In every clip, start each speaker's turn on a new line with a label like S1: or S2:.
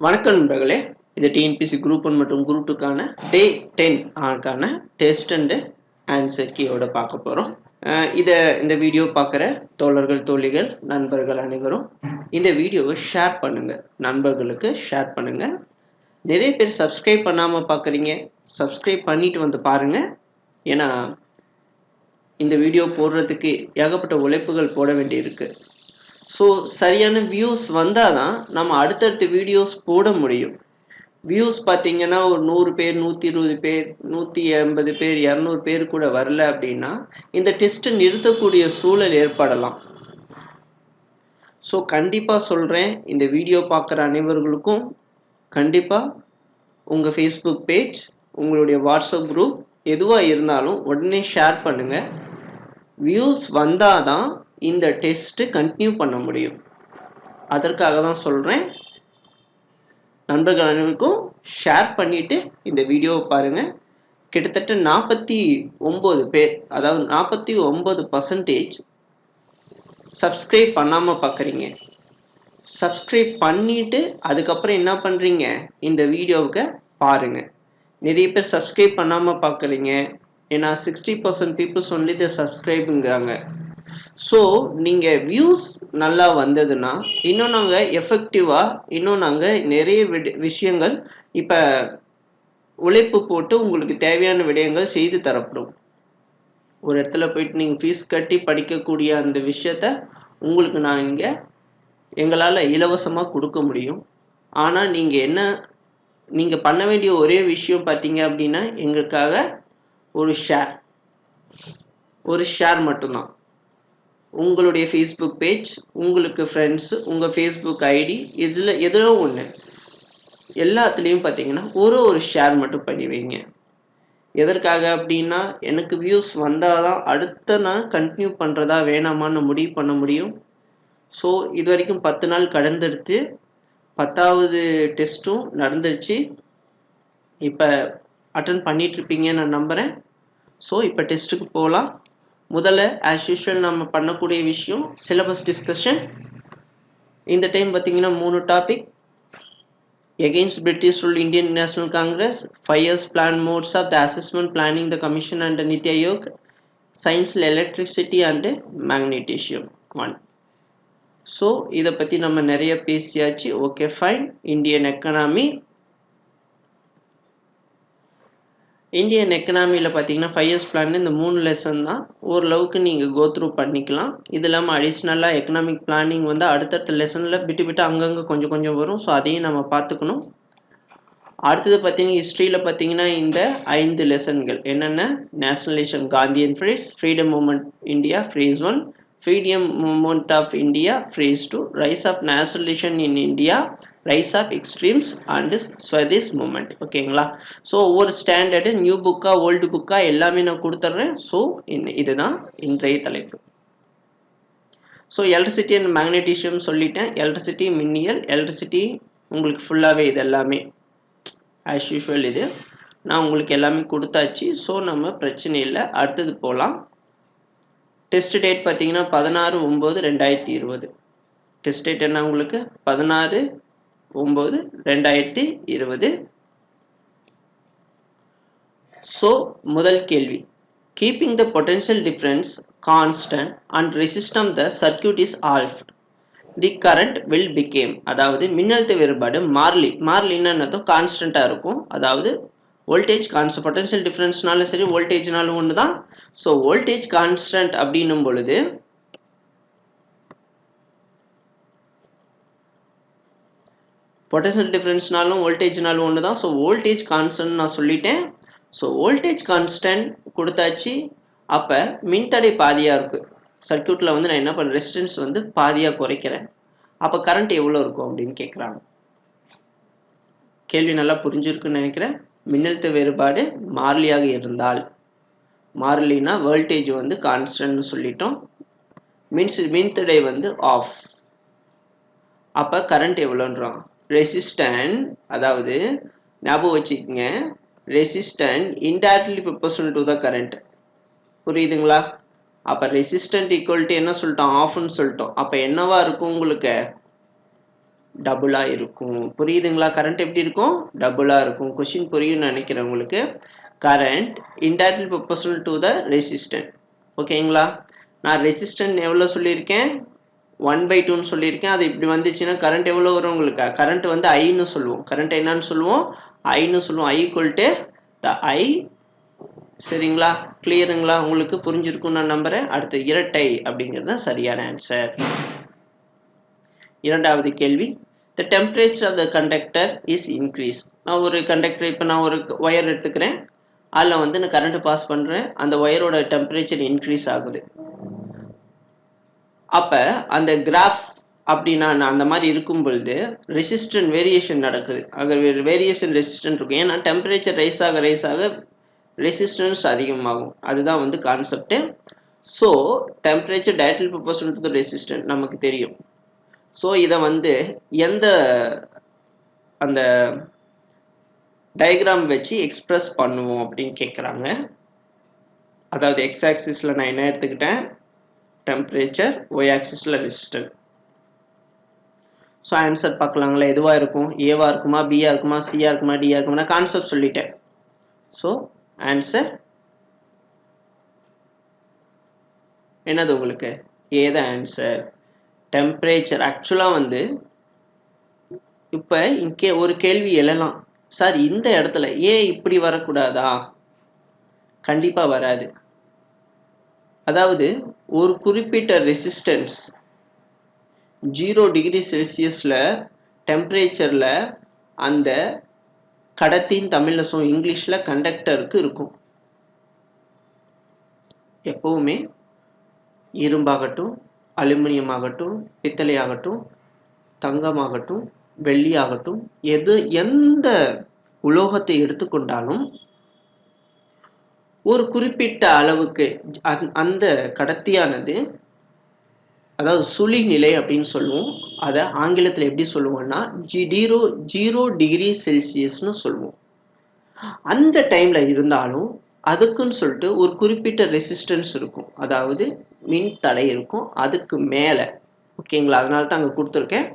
S1: வணக்கம் நண்பர்களே, இது டிஎன்பிஎஸ்சி குரூப் 1 மற்றும் குரூப் 2க்கான டே 10 ஆன டெஸ்ட் அண்ட் ஆன்சர் கீயோட பார்க்க போகிறோம். இந்த வீடியோ பார்க்குற தோழர்கள், தோழிகள், நண்பர்கள் அனைவரும் இந்த வீடியோவை ஷேர் பண்ணுங்கள், நண்பர்களுக்கு ஷேர் பண்ணுங்கள். நிறைய பேர் சப்ஸ்கிரைப் பண்ணாமல் பார்க்குறீங்க, சப்ஸ்கிரைப் பண்ணிட்டு வந்து பாருங்கள். ஏன்னா இந்த வீடியோ போடுறதுக்கு ஏகப்பட்ட உழைப்புகள் போட வேண்டியிருக்கு. ஸோ சரியான வியூஸ் வந்தால் தான் நம்ம அடுத்தடுத்த வீடியோஸ் போட முடியும். வியூஸ் பார்த்தீங்கன்னா ஒரு 100 பேர், 120 பேர், 180 பேர், 200 பேர் கூட வரல அப்படின்னா இந்த டெஸ்ட்டை நிறுத்தக்கூடிய சூழல் ஏற்படலாம். ஸோ கண்டிப்பாக சொல்கிறேன், இந்த வீடியோ பார்க்குற அனைவர்களுக்கும் கண்டிப்பாக உங்கள் ஃபேஸ்புக் பேஜ், உங்களுடைய வாட்ஸ்அப் குரூப் எதுவாக இருந்தாலும் உடனே ஷேர் பண்ணுங்கள். வியூஸ் வந்தால் தான் இந்த டெஸ்ட்டு கண்டினியூ பண்ண முடியும். அதற்காக தான் சொல்கிறேன். நண்பர்கள் அனைவருக்கும் ஷேர் பண்ணிவிட்டு இந்த வீடியோவை பாருங்கள். கிட்டத்தட்ட 49 பேர், அதாவது 49% சப்ஸ்கிரைப் பண்ணாமல் பார்க்குறீங்க. சப்ஸ்கிரைப் பண்ணிவிட்டு அதுக்கப்புறம் என்ன பண்ணுறீங்க, இந்த வீடியோவுக்கு பாருங்கள். நிறைய பேர் சப்ஸ்கிரைப் பண்ணாமல் பார்க்குறீங்க. ஏன்னா 60% பீப்புள்ஸ் ஒன்லி த சப்ஸ்கிரைபுங்கிறாங்க. ஸோ நீங்கள் வியூஸ் நல்லா வந்ததுன்னா இன்னும் நாங்கள் எஃபெக்டிவாக, இன்னும் நாங்கள் நிறைய விஷயங்கள் இப்போ உழைப்பு போட்டு உங்களுக்கு தேவையான விடயங்கள் செய்து தரப்படும். ஒரு இடத்துல போயிட்டு நீங்கள் ஃபீஸ் கட்டி படிக்கக்கூடிய அந்த விஷயத்த உங்களுக்கு நான் இங்கே எங்களால் இலவசமாக கொடுக்க முடியும். ஆனால் நீங்கள் பண்ண வேண்டிய ஒரே விஷயம் பார்த்தீங்க அப்படின்னா எங்களுக்காக ஒரு ஷேர் மட்டும்தான். உங்களுடைய ஃபேஸ்புக் பேஜ், உங்களுக்கு ஃப்ரெண்ட்ஸு, உங்கள் ஃபேஸ்புக் ஐடி, இதில் எதோ ஒன்று எல்லாத்துலேயும் பார்த்தீங்கன்னா ஒரு ஷேர் மட்டும் பண்ணி வைங்க. எதற்காக அப்படின்னா எனக்கு வியூஸ் வந்தால் தான் அடுத்த நான் கண்டினியூ பண்ணுறதா வேணாமான்னு முடிவு பண்ண முடியும். ஸோ இது வரைக்கும் 10 நாள் கடந்துடுத்து, 10வது டெஸ்ட்டும் நடந்துருச்சு. இப்போ அட்டன் பண்ணிகிட்ருப்பீங்கன்னு நான் நம்புகிறேன். ஸோ இப்போ டெஸ்ட்டுக்கு போகலாம். முதல்ல ஆஸ் யூஷுவல் நம்ம பண்ணக்கூடிய விஷயம் சிலபஸ் டிஸ்கஷன். இந்த டைம் பார்த்தீங்கன்னா 3 topic. Against British rule Indian national Congress, 5 years plan modes of the assessment planning the commission and Niti Aayog, சயின்ஸில் எலக்ட்ரிசிட்டி அண்டு மேக்னீட்டிஷியம் 1. ஸோ இதை பற்றி நம்ம நிறைய பேசியாச்சு. Okay fine. இந்தியன் எக்கனாமியில் பார்த்தீங்கன்னா 5 years பிளான் இந்த 3 லெசன் தான். ஓரளவுக்கு நீங்கள் கோத்ரூ பண்ணிக்கலாம். இது இல்லாமல் அடிஷ்னலாக எக்கனாமிக் பிளானிங் வந்து அடுத்தடுத்த லெசனில் விட்டு அங்கங்கே கொஞ்சம் வரும். ஸோ அதையும் நம்ம பார்த்துக்கணும். அடுத்தது பார்த்தீங்கன்னா ஹிஸ்ட்ரியில் பார்த்தீங்கன்னா இந்த 5 லெசன்கள் என்னென்ன: nationalisation Gandhian phase, freedom movement India phase 1, freedom movement of India phase 2, rise of nationalisation in India, rise of extremes and Swadesh movement. ஓகேங்களா? ஸோ ஒவ்வொரு ஸ்டாண்டர்டு நியூ புக்கா ஓல்டு புக்கா எல்லாமே நான் கொடுத்துட்றேன். ஸோ இதுதான் இன்றைய தலைப்பு. ஸோ எலக்ட்ரிசிட்டி அண்ட் மேக்னட்டிஷியம் சொல்லிட்டேன். எலக்ட்ரிசிட்டி, மின்னியல், எலக்ட்ரிசிட்டி உங்களுக்கு ஃபுல்லாகவே இது எல்லாமே ஆஸ் யூஷுவல் இது நான் உங்களுக்கு எல்லாமே கொடுத்தாச்சு. ஸோ நம்ம பிரச்சனை இல்லை, அடுத்தது போகலாம். டெஸ்ட் டேட் பார்த்தீங்கன்னா 16/9/2020. டெஸ்ட் டேட் என்ன உங்களுக்கு? 16/9/2020. ஸோ முதல் கேள்வி, keeping the potential difference constant and resistance the circuit is half, the current will become. அதாவது மின்னழுத்த வேறுபாடு மாறிலின்னு கான்ஸ்டண்ட்டாக இருக்கும். அதாவது வோல்டேஜ் கான்ஸ்டன்ட், பொட்டன்ஷியல் டிஃபரன்ஸ்னாலும் சரி வோல்டேஜ்னாலும் ஒன்று தான். ஸோ வோல்டேஜ் கான்ஸ்டன்ட் அப்படின்னும் பொழுது பொட்டன்ஷியல் டிஃபரன்ஸ்னாலும் வோல்டேஜ்னாலும் ஒன்று தான். ஸோ வோல்டேஜ் கான்ஸ்டன்ட் நான் சொல்லிட்டேன். ஸோ வோல்டேஜ் கான்ஸ்டன்ட் கொடுத்தாச்சு. அப்போ மின்தடை பாதியாக இருக்குது. சர்க்யூட்டில் வந்து நான் என்ன பண்ணுறேன், ரெசிஸ்டன்ஸ் வந்து பாதியாக குறைக்கிறேன். அப்போ கரண்ட் எவ்வளோ இருக்கும் அப்படின்னு கேட்குறாங்க. கேள்வி நல்லா புரிஞ்சிருக்குன்னு நினைக்கிறேன். மின்னழுத்த வேறுபாடு மாறிலியாக இருந்தால், மாறிலினா வோல்டேஜ் வந்து கான்ஸ்டன்ட்னு சொல்லிட்டோம், மின்தடை வந்து ஆஃப், அப்போ கரண்ட் எவ்வளோன்றோம், ரெசிஸ்டன்ட். அதாவது ஞாபகம் வச்சுக்கோங்க, resistant indirectly proportional to the current. புரியுதுங்களா? அப்போ ரெசிஸ்டன்ட் ஈக்குவல் டு என்ன சொல்லிட்டோம், ஆஃப்னு சொல்லிட்டோம். அப்போ என்னவா இருக்கும் உங்களுக்கு, டபுளா இருக்கும். புரியுதுங்களா? கரண்ட் எப்படி இருக்கும்? டபுளா இருக்கும். क्वेश्चन புரியும்னு நினைக்கிறேன் உங்களுக்கு. Current indirectly proportional to the resistance. ஓகேங்களா? நான் ரெசிஸ்டன்ஸ் எவ்வளவு சொல்லியிருக்கேன்? 1/2 ன்னு சொல்லியிருக்கேன். அது இப்படி வந்துச்சுன்னா கரண்ட் எவ்வளவு வரும் உங்களுக்கு? கரண்ட் வந்து I ன்னு சொல்லுவோம். கரண்ட் என்னன்னு சொல்லுவோம்? I ன்னு சொல்லுவோம். I equal to the I. சரிங்களா? கிளியருங்களா? உங்களுக்கு புரிஞ்சிருக்கும் நான் நம்புறேன். அடுத்து இரட்டை அப்படிங்கிறது சரியான ஆன்சர். இரண்டாவது கேள்வி, the temperature of the conductor is increased. நான் ஒரு கண்டக்டர், இப்போ நான் ஒரு ஒயர் எடுத்துக்கிறேன், அதில் வந்து நான் கரண்ட் பாஸ் பண்ணுறேன், அந்த ஒயரோட டெம்பரேச்சர் இன்க்ரீஸ் ஆகுது. அப்போ அந்த கிராஃப் அப்படின்னா அந்த மாதிரி இருக்கும் பொழுது ரெசிஸ்டன்ட் வேரியேஷன் நடக்குது. அங்கே வேரியேஷன் ரெசிஸ்டன்ட் இருக்கும். ஏன்னா டெம்பரேச்சர் ரைஸ் ஆக ரெசிஸ்டன்ஸ் அதிகமாகும். அதுதான் வந்து concept. So temperature directly proportional to the resistant நமக்கு தெரியும். ஸோ இதை வந்து எந்த அந்த டயக்ராம் வச்சு எக்ஸ்பிரஸ் பண்ணுவோம் அப்படின்னு கேட்குறாங்க. அதாவது எக்ஸ் ஆக்சிஸில் நான் என்ன எடுத்துக்கிட்டேன்? டெம்பரேச்சர், ஒய் ஆக்சிஸில் ரெசிஸ்டன்ட். ஸோ ஆன்சர் பார்க்கலாங்களா? எதுவாக இருக்கும்? ஏவா இருக்குமா, பியா இருக்குமா, சியா இருக்குமா, டியா இருக்குமா? நான் கான்செப்ட் சொல்லிட்டேன். ஸோ ஆன்சர் என்னது உங்களுக்கு? ஏ தான் ஆன்சர். டெம்பரேச்சர் ஆக்சுவலாக வந்து இப்போ இங்கே ஒரு கேள்வி எழலாம், சார் இந்த இடத்துல ஏன் இப்படி வரக்கூடாதா? கண்டிப்பாக வராது. அதாவது ஒரு குறிப்பிட்ட ரெசிஸ்டன்ஸ் 0 டிகிரி செல்சியஸில் டெம்பரேச்சரில் அந்த கடத்தின் தமிழில் இங்கிலீஷில் கண்டக்டருக்கு இருக்கும். எப்பவுமே இரும்பாகட்டும், அலுமினியம் ஆகட்டும், பித்தளை ஆகட்டும், தங்கமாகட்டும், வெள்ளி ஆகட்டும், எந்த உலோகத்தை எடுத்துக்கொண்டாலும் ஒரு குறிப்பிட்ட அளவுக்கு அந்த கடத்தியானது, அதாவது சுழி நிலை அப்படின்னு சொல்லுவோம். அதை ஆங்கிலத்தில் எப்படி சொல்லுவோம்னா 0 டிகிரி செல்சியஸ்னு சொல்லுவோம். அந்த டைம்ல இருந்தாலும் அதுக்குன்னு சொல்லிட்டு ஒரு குறிப்பிட்ட ரெசிஸ்டன்ஸ் இருக்கும், அதாவது மின் தடை இருக்கும் அதுக்கு மேல. ஓகேங்களா? அதனால தான் அங்க கொடுத்துருக்கேன்.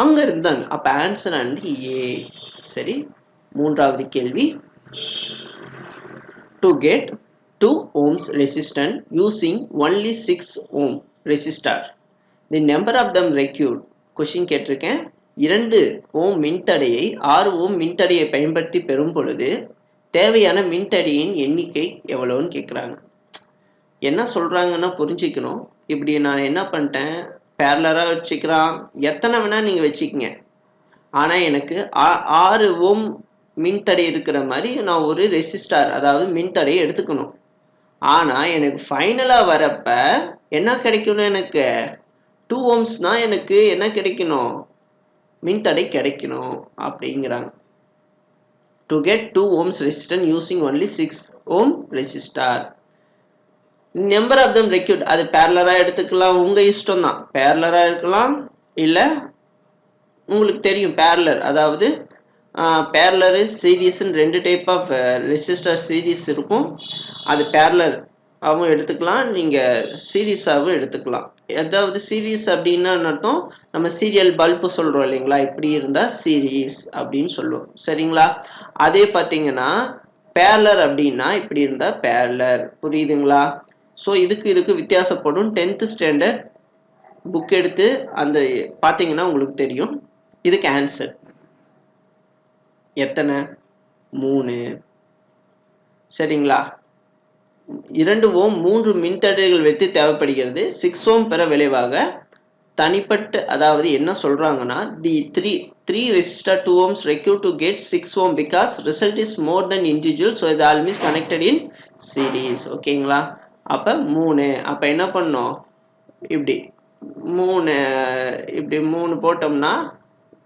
S1: அங்க இருந்தாங்க. அப்ப ஆன்சர் வந்து ஏ. சரி, மூன்றாவது கேள்வி, to get 2 ohms resistance using only 6 ohm resistor, the number of them required. Question கேட்டிருக்கேன். 2 ஓம் மின்தடையை 6 ஓம் மின்தடையை பயன்படுத்தி பெறும் பொழுது தேவையான மின்தடையின் எண்ணிக்கை எவ்வளவுன்னு கேட்குறாங்க. என்ன சொல்றாங்கன்னா புரிஞ்சுக்கணும். இப்படி நான் என்ன பண்ணிட்டேன், பேரலரா வச்சுக்கிறான், எத்தனை வேணா நீங்க வச்சுக்கங்க. ஆனா எனக்கு 6 ஓம் மின்தடை இருக்கிற மாதிரி நான் ஒரு ரெசிஸ்டார், அதாவது மின்தடையை எடுத்துக்கணும். ஆனா எனக்கு ஃபைனலா வரப்ப என்ன கிடைக்கணும்? எனக்கு 2 ohms தான் எனக்கு என்ன கிடைக்கணும்? மின்தடை கிடைக்கணும் அப்படிங்கிறாங்க. To get 2 ohms resistance using only 6 ohm resistor. Number of them required, அது பேரலரா எடுத்துக்கலாம், உங்க இஷ்டம் தான். பேரலரா இருக்கலாம், இல்ல உங்களுக்கு தெரியும் பேரலர், அதாவது பேரலர் சீரீஸ்ன்னு 2 டைப் ஆஃப் ரெசிஸ்டர் சீரீஸ் இருக்கும். அது பேரலர் ஆகவும் எடுத்துக்கலாம், நீங்க சீரீஸாகவும் எடுத்துக்கலாம். அதாவது சீரீஸ் அப்படின்னா அர்த்தம், நம்ம சீரியல் பல்பு சொல்றோம் இல்லைங்களா, இப்படி இருந்தா சீரீஸ் அப்படின்னு சொல்லுவோம். சரிங்களா? அதே பார்த்தீங்கன்னா பேரலர் அப்படின்னா இப்படி இருந்தா பேரலர். புரியுதுங்களா? ஸோ இதுக்கு வித்தியாசப்படும். 10th ஸ்டாண்டர்ட் புக் எடுத்து அந்த பார்த்தீங்கன்னா உங்களுக்கு தெரியும். இதுக்கு ஆன்சர் எத்தனை? 3. சரிங்களா? 2 ஓம் 3 மின்தடைகள் வைத்து தேவைப்படுகிறது. 6 ஓம் பெற விளைவாக தனிப்பட்ட, அதாவது என்ன சொல்றாங்கன்னா தி 3 resistor 2 ohms required to get 6 ohm because result is more than individual, so it all is connected in series. ஓகேங்களா? அப்ப 3. அப்ப என்ன பண்ணோம்? இப்படி 3 போட்டோம்னா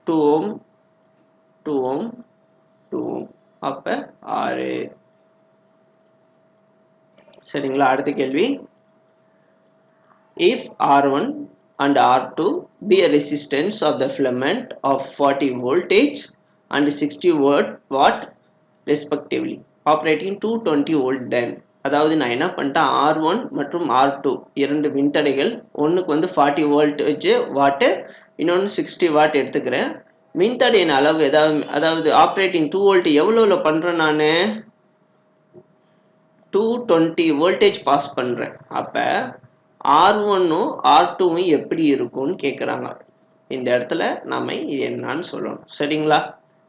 S1: 2 ohm 2 ohm 2 ohm, அப்ப 6. சரிங்களா? அடுத்த கேள்வி, if R1 and R2 be a resistance of the filament of 40 voltage and 60 watt respectively operating 220 volt, then. அதாவது நான் என்ன பண்ணிட்டேன், R1 மற்றும் R2 2 மின்தடைகள், ஒன்றுக்கு வந்து 40 voltage வாட்டு, இன்னொன்று 60 வாட் எடுத்துக்கிறேன். மின்தடையின் அளவு அதாவது ஆப்ரேட்டிங் 2 வோல்ட் எவ்வளோல பண்றேன் நான் 220 வோல்டேஜ் பாஸ் பண்றேன். அப்ப R1ம் R2ம் எப்படி இருக்கும்னு கேக்குறாங்க. இந்த இடத்துல நாம இது என்னன்னு சொல்லணும். சரிங்களா?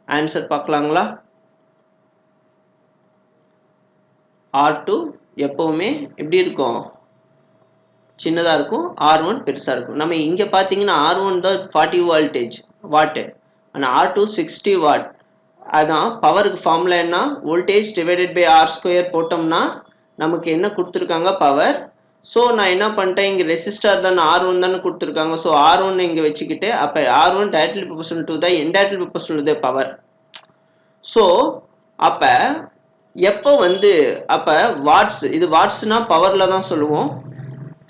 S1: ஆன்சர் பார்க்கலாங்களா? R2 எப்பவுமே எப்படி இருக்கும்? சின்னதா இருக்கும். R1 பெருசா இருக்கும். நம்ம இங்க பாத்தீங்கன்னா R1 தான் 40 வாட் ஆனா R2 60 வாட். அதான் பவருக்கு ஃபார்முலா என்ன? Voltage divided by R square போட்டோம்னா நமக்கு என்ன கொடுத்துருக்காங்க? பவர். ஸோ நான் என்ன பண்ணிட்டேன், இங்கே ரெசிஸ்டார் தான் R1 தானே கொடுத்துருக்காங்க. ஸோ R1 இங்கே வச்சுக்கிட்டு அப்போ R1 directly proportional to the indirectly proportional to the power. So அப்போ எப்போ அப்போ வாட்ஸ், இது வாட்ஸ்னா பவரில் தான் சொல்லுவோம்.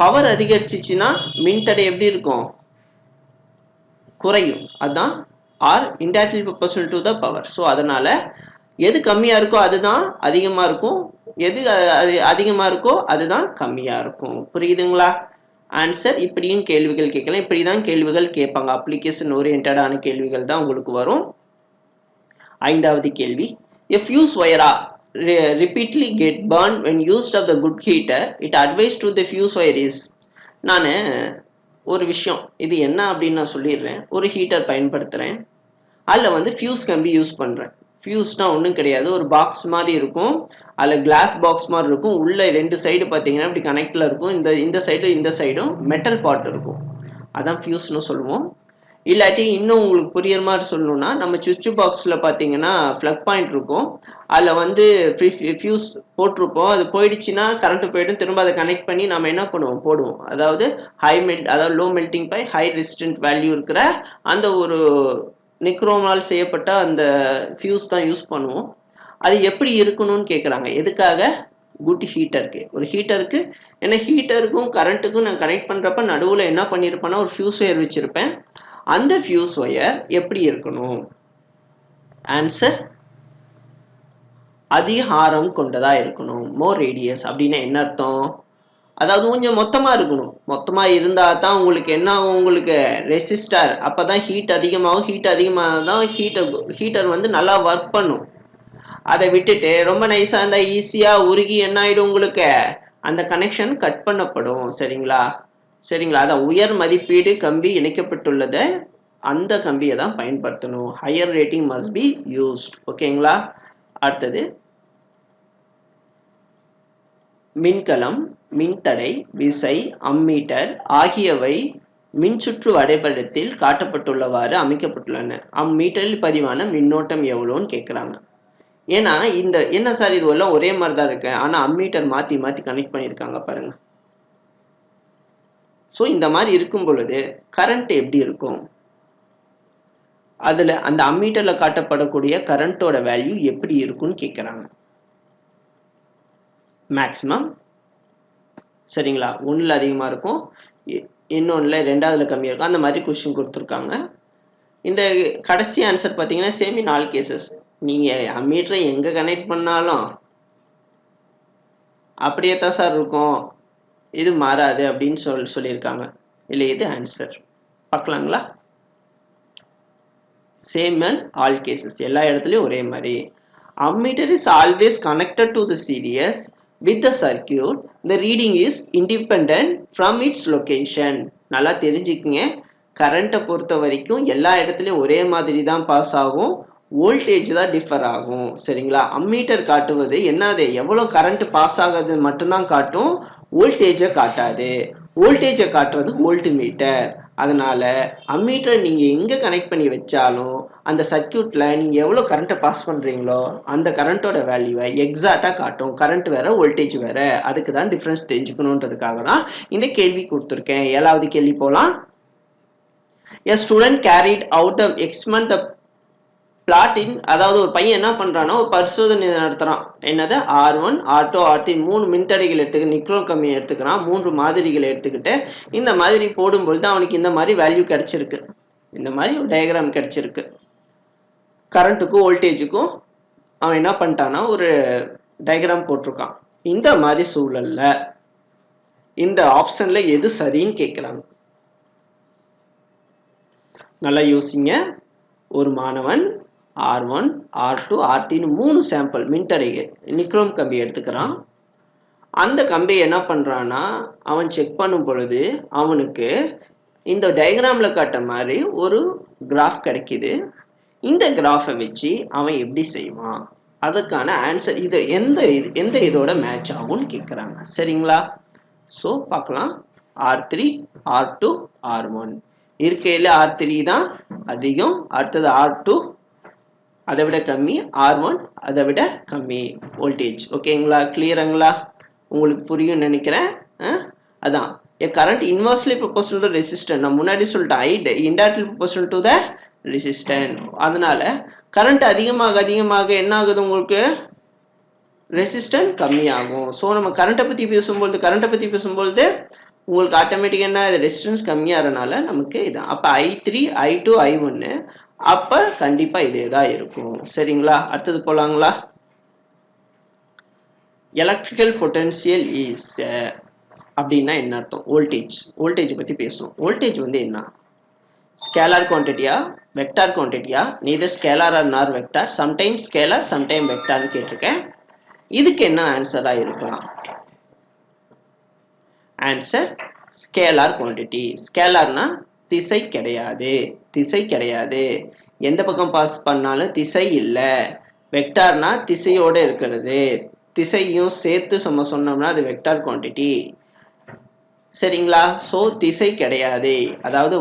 S1: பவர் அதிகரிச்சிச்சுன்னா மின்தடை எப்படி இருக்கும்? குறையும். அதுதான் R indirectly proportional to the power. So அதனால எது கம்மியாக இருக்கோ அதுதான் அதிகமாக இருக்கும், எது அதிகமாக இருக்கோ அதுதான் கம்மியாக இருக்கும். புரியுதுங்களா? ஆன்சர் இப்படியும் கேள்விகள் கேட்கலாம். இப்படி தான் கேள்விகள் கேட்பாங்க. அப்ளிகேஷன் ஓரியன்டான கேள்விகள் தான் உங்களுக்கு வரும். 5வது கேள்வி, a fuse wire repeatedly get burned when used of the good heater, it advised to the fuse wire is. நான் ஒரு விஷயம், இது என்ன அப்படின்னு நான் சொல்லிடுறேன். ஒரு ஹீட்டர் பயன்படுத்துகிறேன், அதில் ஃபியூஸ் கம்பி யூஸ் பண்ணுறேன். ஃபியூஸ்னா ஒன்றும் கிடையாது, ஒரு பாக்ஸ் மாதிரி இருக்கும், அதில் கிளாஸ் பாக்ஸ் மாதிரி இருக்கும். உள்ள 2 சைடு பார்த்தீங்கன்னா இப்படி கனெக்டில் இருக்கும். இந்த சைடும் மெட்டல் பார்ட் இருக்கும். அதான் ஃபியூஸ்னு சொல்லுவோம். இல்லாட்டி இன்னும் உங்களுக்கு புரியுற மாதிரி சொல்லணும்னா, நம்ம சுவிட்ச் பாக்ஸில் பார்த்தீங்கன்னா ப்ளக் பாயிண்ட் இருக்கும், அதில் ஃபியூஸ் போட்டிருப்போம். அது போயிடுச்சுன்னா கரண்ட் போயிடும், திரும்ப அதை கனெக்ட் பண்ணி நம்ம என்ன பண்ணுவோம், போடுவோம். அதாவது low melting by high resistant value இருக்கிற அந்த ஒரு நிக்ரோமால் செய்யப்பட்ட அந்த ஃபியூஸ் தான் யூஸ் பண்ணுவோம். அது எப்படி இருக்கணும்னு கேட்குறாங்க. எதுக்காக? குட் ஹீட்டருக்கு. ஒரு ஹீட்டருக்கு, ஏன்னா ஹீட்டருக்கும் கரண்ட்டுக்கும் நான் கனெக்ட் பண்ணுறப்ப நடுவில் என்ன பண்ணியிருப்பேன்னா ஒரு ஃபியூஸ் ஒயர் வச்சுருப்பேன். அந்த ஃபியூஸ் ஒயர் எப்படி இருக்கணும்? ஆன்சர் அதிக ஆரம் கொண்டதா இருக்கணும். மோர் ரேடியஸ் அப்படின்னா என்ன அர்த்தம்? அதாவது கொஞ்சம் மொத்தமா இருக்கணும். மொத்தமா இருந்தா தான் உங்களுக்கு என்ன ஆகும், உங்களுக்கு ரெசிஸ்டர் அப்பதான் ஹீட் அதிகமாகும். ஹீட் அதிகமாக தான் ஹீட்டர் நல்லா ஒர்க் பண்ணும். அதை விட்டுட்டு ரொம்ப நைஸா இருந்தா ஈஸியா உருகி என்ன ஆயிடும், உங்களுக்கு அந்த கனெக்ஷன் கட் பண்ணப்படும். சரிங்களா? அதான் உயர் மதிப்பீடு கம்பி இணைக்கப்பட்டுள்ளது, அந்த கம்பியை தான் பயன்படுத்தணும். Higher rating must be used. ஓகேங்களா? அடுத்தது, மின்கலம், மின்தடை, விசை, அம்மீட்டர் ஆகியவை மின்சுற்று வரைபடத்தில் காட்டப்பட்டுள்ளவாறு அமைக்கப்பட்டுள்ளன. அம்மீட்டரில் பதிவான மின்னோட்டம் எவ்வளோன்னு கேட்குறாங்க. ஏன்னா என்ன சார் இது எல்லாம் ஒரே மாதிரி தான் இருக்கு, ஆனால் அம்மீட்டர் மாற்றி கனெக்ட் பண்ணியிருக்காங்க பாருங்க. ஸோ இந்த மாதிரி இருக்கும் பொழுது கரண்ட் எப்படி இருக்கும், அதில் அந்த அம்மீட்டரில் காட்டப்படக்கூடிய கரண்ட்டோட வேல்யூ எப்படி இருக்குன்னு கேட்குறாங்க. மேக்ஸிமம் சரிங்களா, ஒன்றில் அதிகமாக இருக்கும், இன்னொன்றில் 2வதுல கம்மியாக இருக்கும். அந்த மாதிரி கொஸ்டின் கொடுத்துருக்காங்க. இந்த கடைசி ஆன்சர் பார்த்தீங்கன்னா சேம் இன் ஆல் கேசஸ். நீங்கள் அம்மீட்டரை எங்கே கனெக்ட் பண்ணாலும் அப்படியே தான் சார் இருக்கும், இது மாறாது அப்படின்னு சொல்லியிருக்காங்க. இல்லை, இது ஆன்சர். பார்க்கலாங்களா? சேம் இன் ஆல் கேசஸ், எல்லா இடத்துலையும் ஒரே மாதிரி. Ammeter is always connected to the series with the circuit, the reading is independent from its location. நல்லா தெரிஞ்சுக்குங்க, கரண்ட்டை பொறுத்த வரைக்கும் எல்லா இடத்துலையும் ஒரே மாதிரி தான் பாஸ் ஆகும், வோல்டேஜ் தான் டிஃபர் ஆகும். சரிங்களா? அம்மீட்டர் காட்டுவது என்னது, எவ்வளோ கரண்ட் பாஸ் ஆகுது மட்டும்தான் காட்டும், வோல்டேஜை காட்டாது. வோல்டேஜை காட்டுறது வோல்ட் மீட்டர். அதனால அம்மீட்டர் நீங்க எங்க கனெக்ட் பண்ணி வச்சாலும் அந்த சர்க்கியூட்ல நீங்க எவ்வளவு கரண்ட்டை பாஸ் பண்றீங்களோ அந்த கரண்ட்டோட வேல்யூவை எக்ஸாக்டா காட்டும். கரண்ட் வேற, வோல்டேஜ் வேற. அதுக்கு தான் டிஃபரன்ஸ் தெரிஞ்சுக்கணுன்றதுக்காக தான் இந்த கேள்வி கொடுத்துருக்கேன். 7வது கேள்வி போலாம். A student carried out the experiment the பிளாட்டின், அதாவது ஒரு பையன் என்ன பண்றானோ ஒரு பரிசோதனை நடத்துறான். என்னது, R1, R2, R3 3 மின்தடைகள் எடுத்துக்க, நிக்ரோம் கம்பி எடுத்துக்கிறான். 3 மாதிரிகளை எடுத்துக்கிட்டு இந்த மாதிரி போடும்பொழுது அவனுக்கு இந்த மாதிரி வேல்யூ கிடைச்சிருக்கு. இந்த மாதிரி ஒரு டயக்ராம் கிடைச்சிருக்கு. கரண்ட்டுக்கும் வோல்டேஜுக்கும் அவன் என்ன பண்ணிட்டான்னா ஒரு டயக்ராம் போட்டிருக்கான். இந்த மாதிரி சூழல்ல இந்த ஆப்ஷன்ல எது சரின்னு கேட்கிறாங்க. நல்லா யோசிங்க. ஒரு மாணவன் R1 R2 R3 3 sample மின்தடைகள் nichrome கம்பி எடுத்துக்கிறான். அந்த கம்பியை என்ன பண்றான்னா அவன் செக் பண்ணும் பொழுது அவனுக்கு இந்த டயக்ராம்ல காட்ட மாதிரி ஒரு கிராஃப் கிடைக்குது. இந்த கிராஃபை வச்சு அவன் எப்படி செய்வான், அதுக்கான ஆன்சர் இது எந்த இதோட மேட்ச் ஆகும்னு கேட்குறாங்க. சரிங்களா? ஸோ பார்க்கலாம். R3 R2 R1 இருக்கையில் R3 தான் அதிகம், அடுத்தது R2 அதை விட கம்மி, R1 அதை விட கம்மி வோல்டேஜ். ஓகேங்களா? கிளியருங்களா? உங்களுக்கு புரியும் நினைக்கிறேன். அதான் a current inversely proportional to resistance. நான் முன்னாடி சொல்லிட்டேன் I indirectly proportional to the resistance. அதனால கரண்ட் அதிகமாக என்ன ஆகுது, உங்களுக்கு ரெசிஸ்டன்ஸ் கம்மியாகும். ஸோ நம்ம கரண்ட்டை பற்றி பேசும்பொழுது உங்களுக்கு ஆட்டோமேட்டிக்காக என்ன, ரெசிஸ்டன்ஸ் கம்மியாகிறனால நமக்கு இதான். அப்போ I3 I2 I1 அப்போ கண்டிப்பாக இதே தான் இருக்கும். சரிங்களா? அடுத்தது போலாங்களா? எலக்ட்ரிக்கல் பொட்டன்சியல் இஸ் அப்படின்னா என்ன அர்த்தம்? வோல்டேஜ் பற்றி பேசுவோம். வோல்டேஜ் வந்து என்ன, ஸ்கேலார் குவான்டிட்டியா வெக்டார் குவான்டிட்டியா? Neither scalar or nor vector, sometime scalar sometime வெக்டார்னு கேட்டிருக்கேன். இதுக்கு என்ன ஆன்சராக இருக்கலாம்? Answer scalar quantity. ஸ்கேலார்னா திசை கிடையாது, எந்த பக்கம் பாஸ் பண்ணாலும் திசை இல்லை. வெக்டார்னா திசையோட இருக்கிறது, திசையும் சேர்த்து சொன்னோம்னா அது வெக்டார் குவான்டிட்டி. சரிங்களா? ஸோ திசை கிடையாது. அதாவது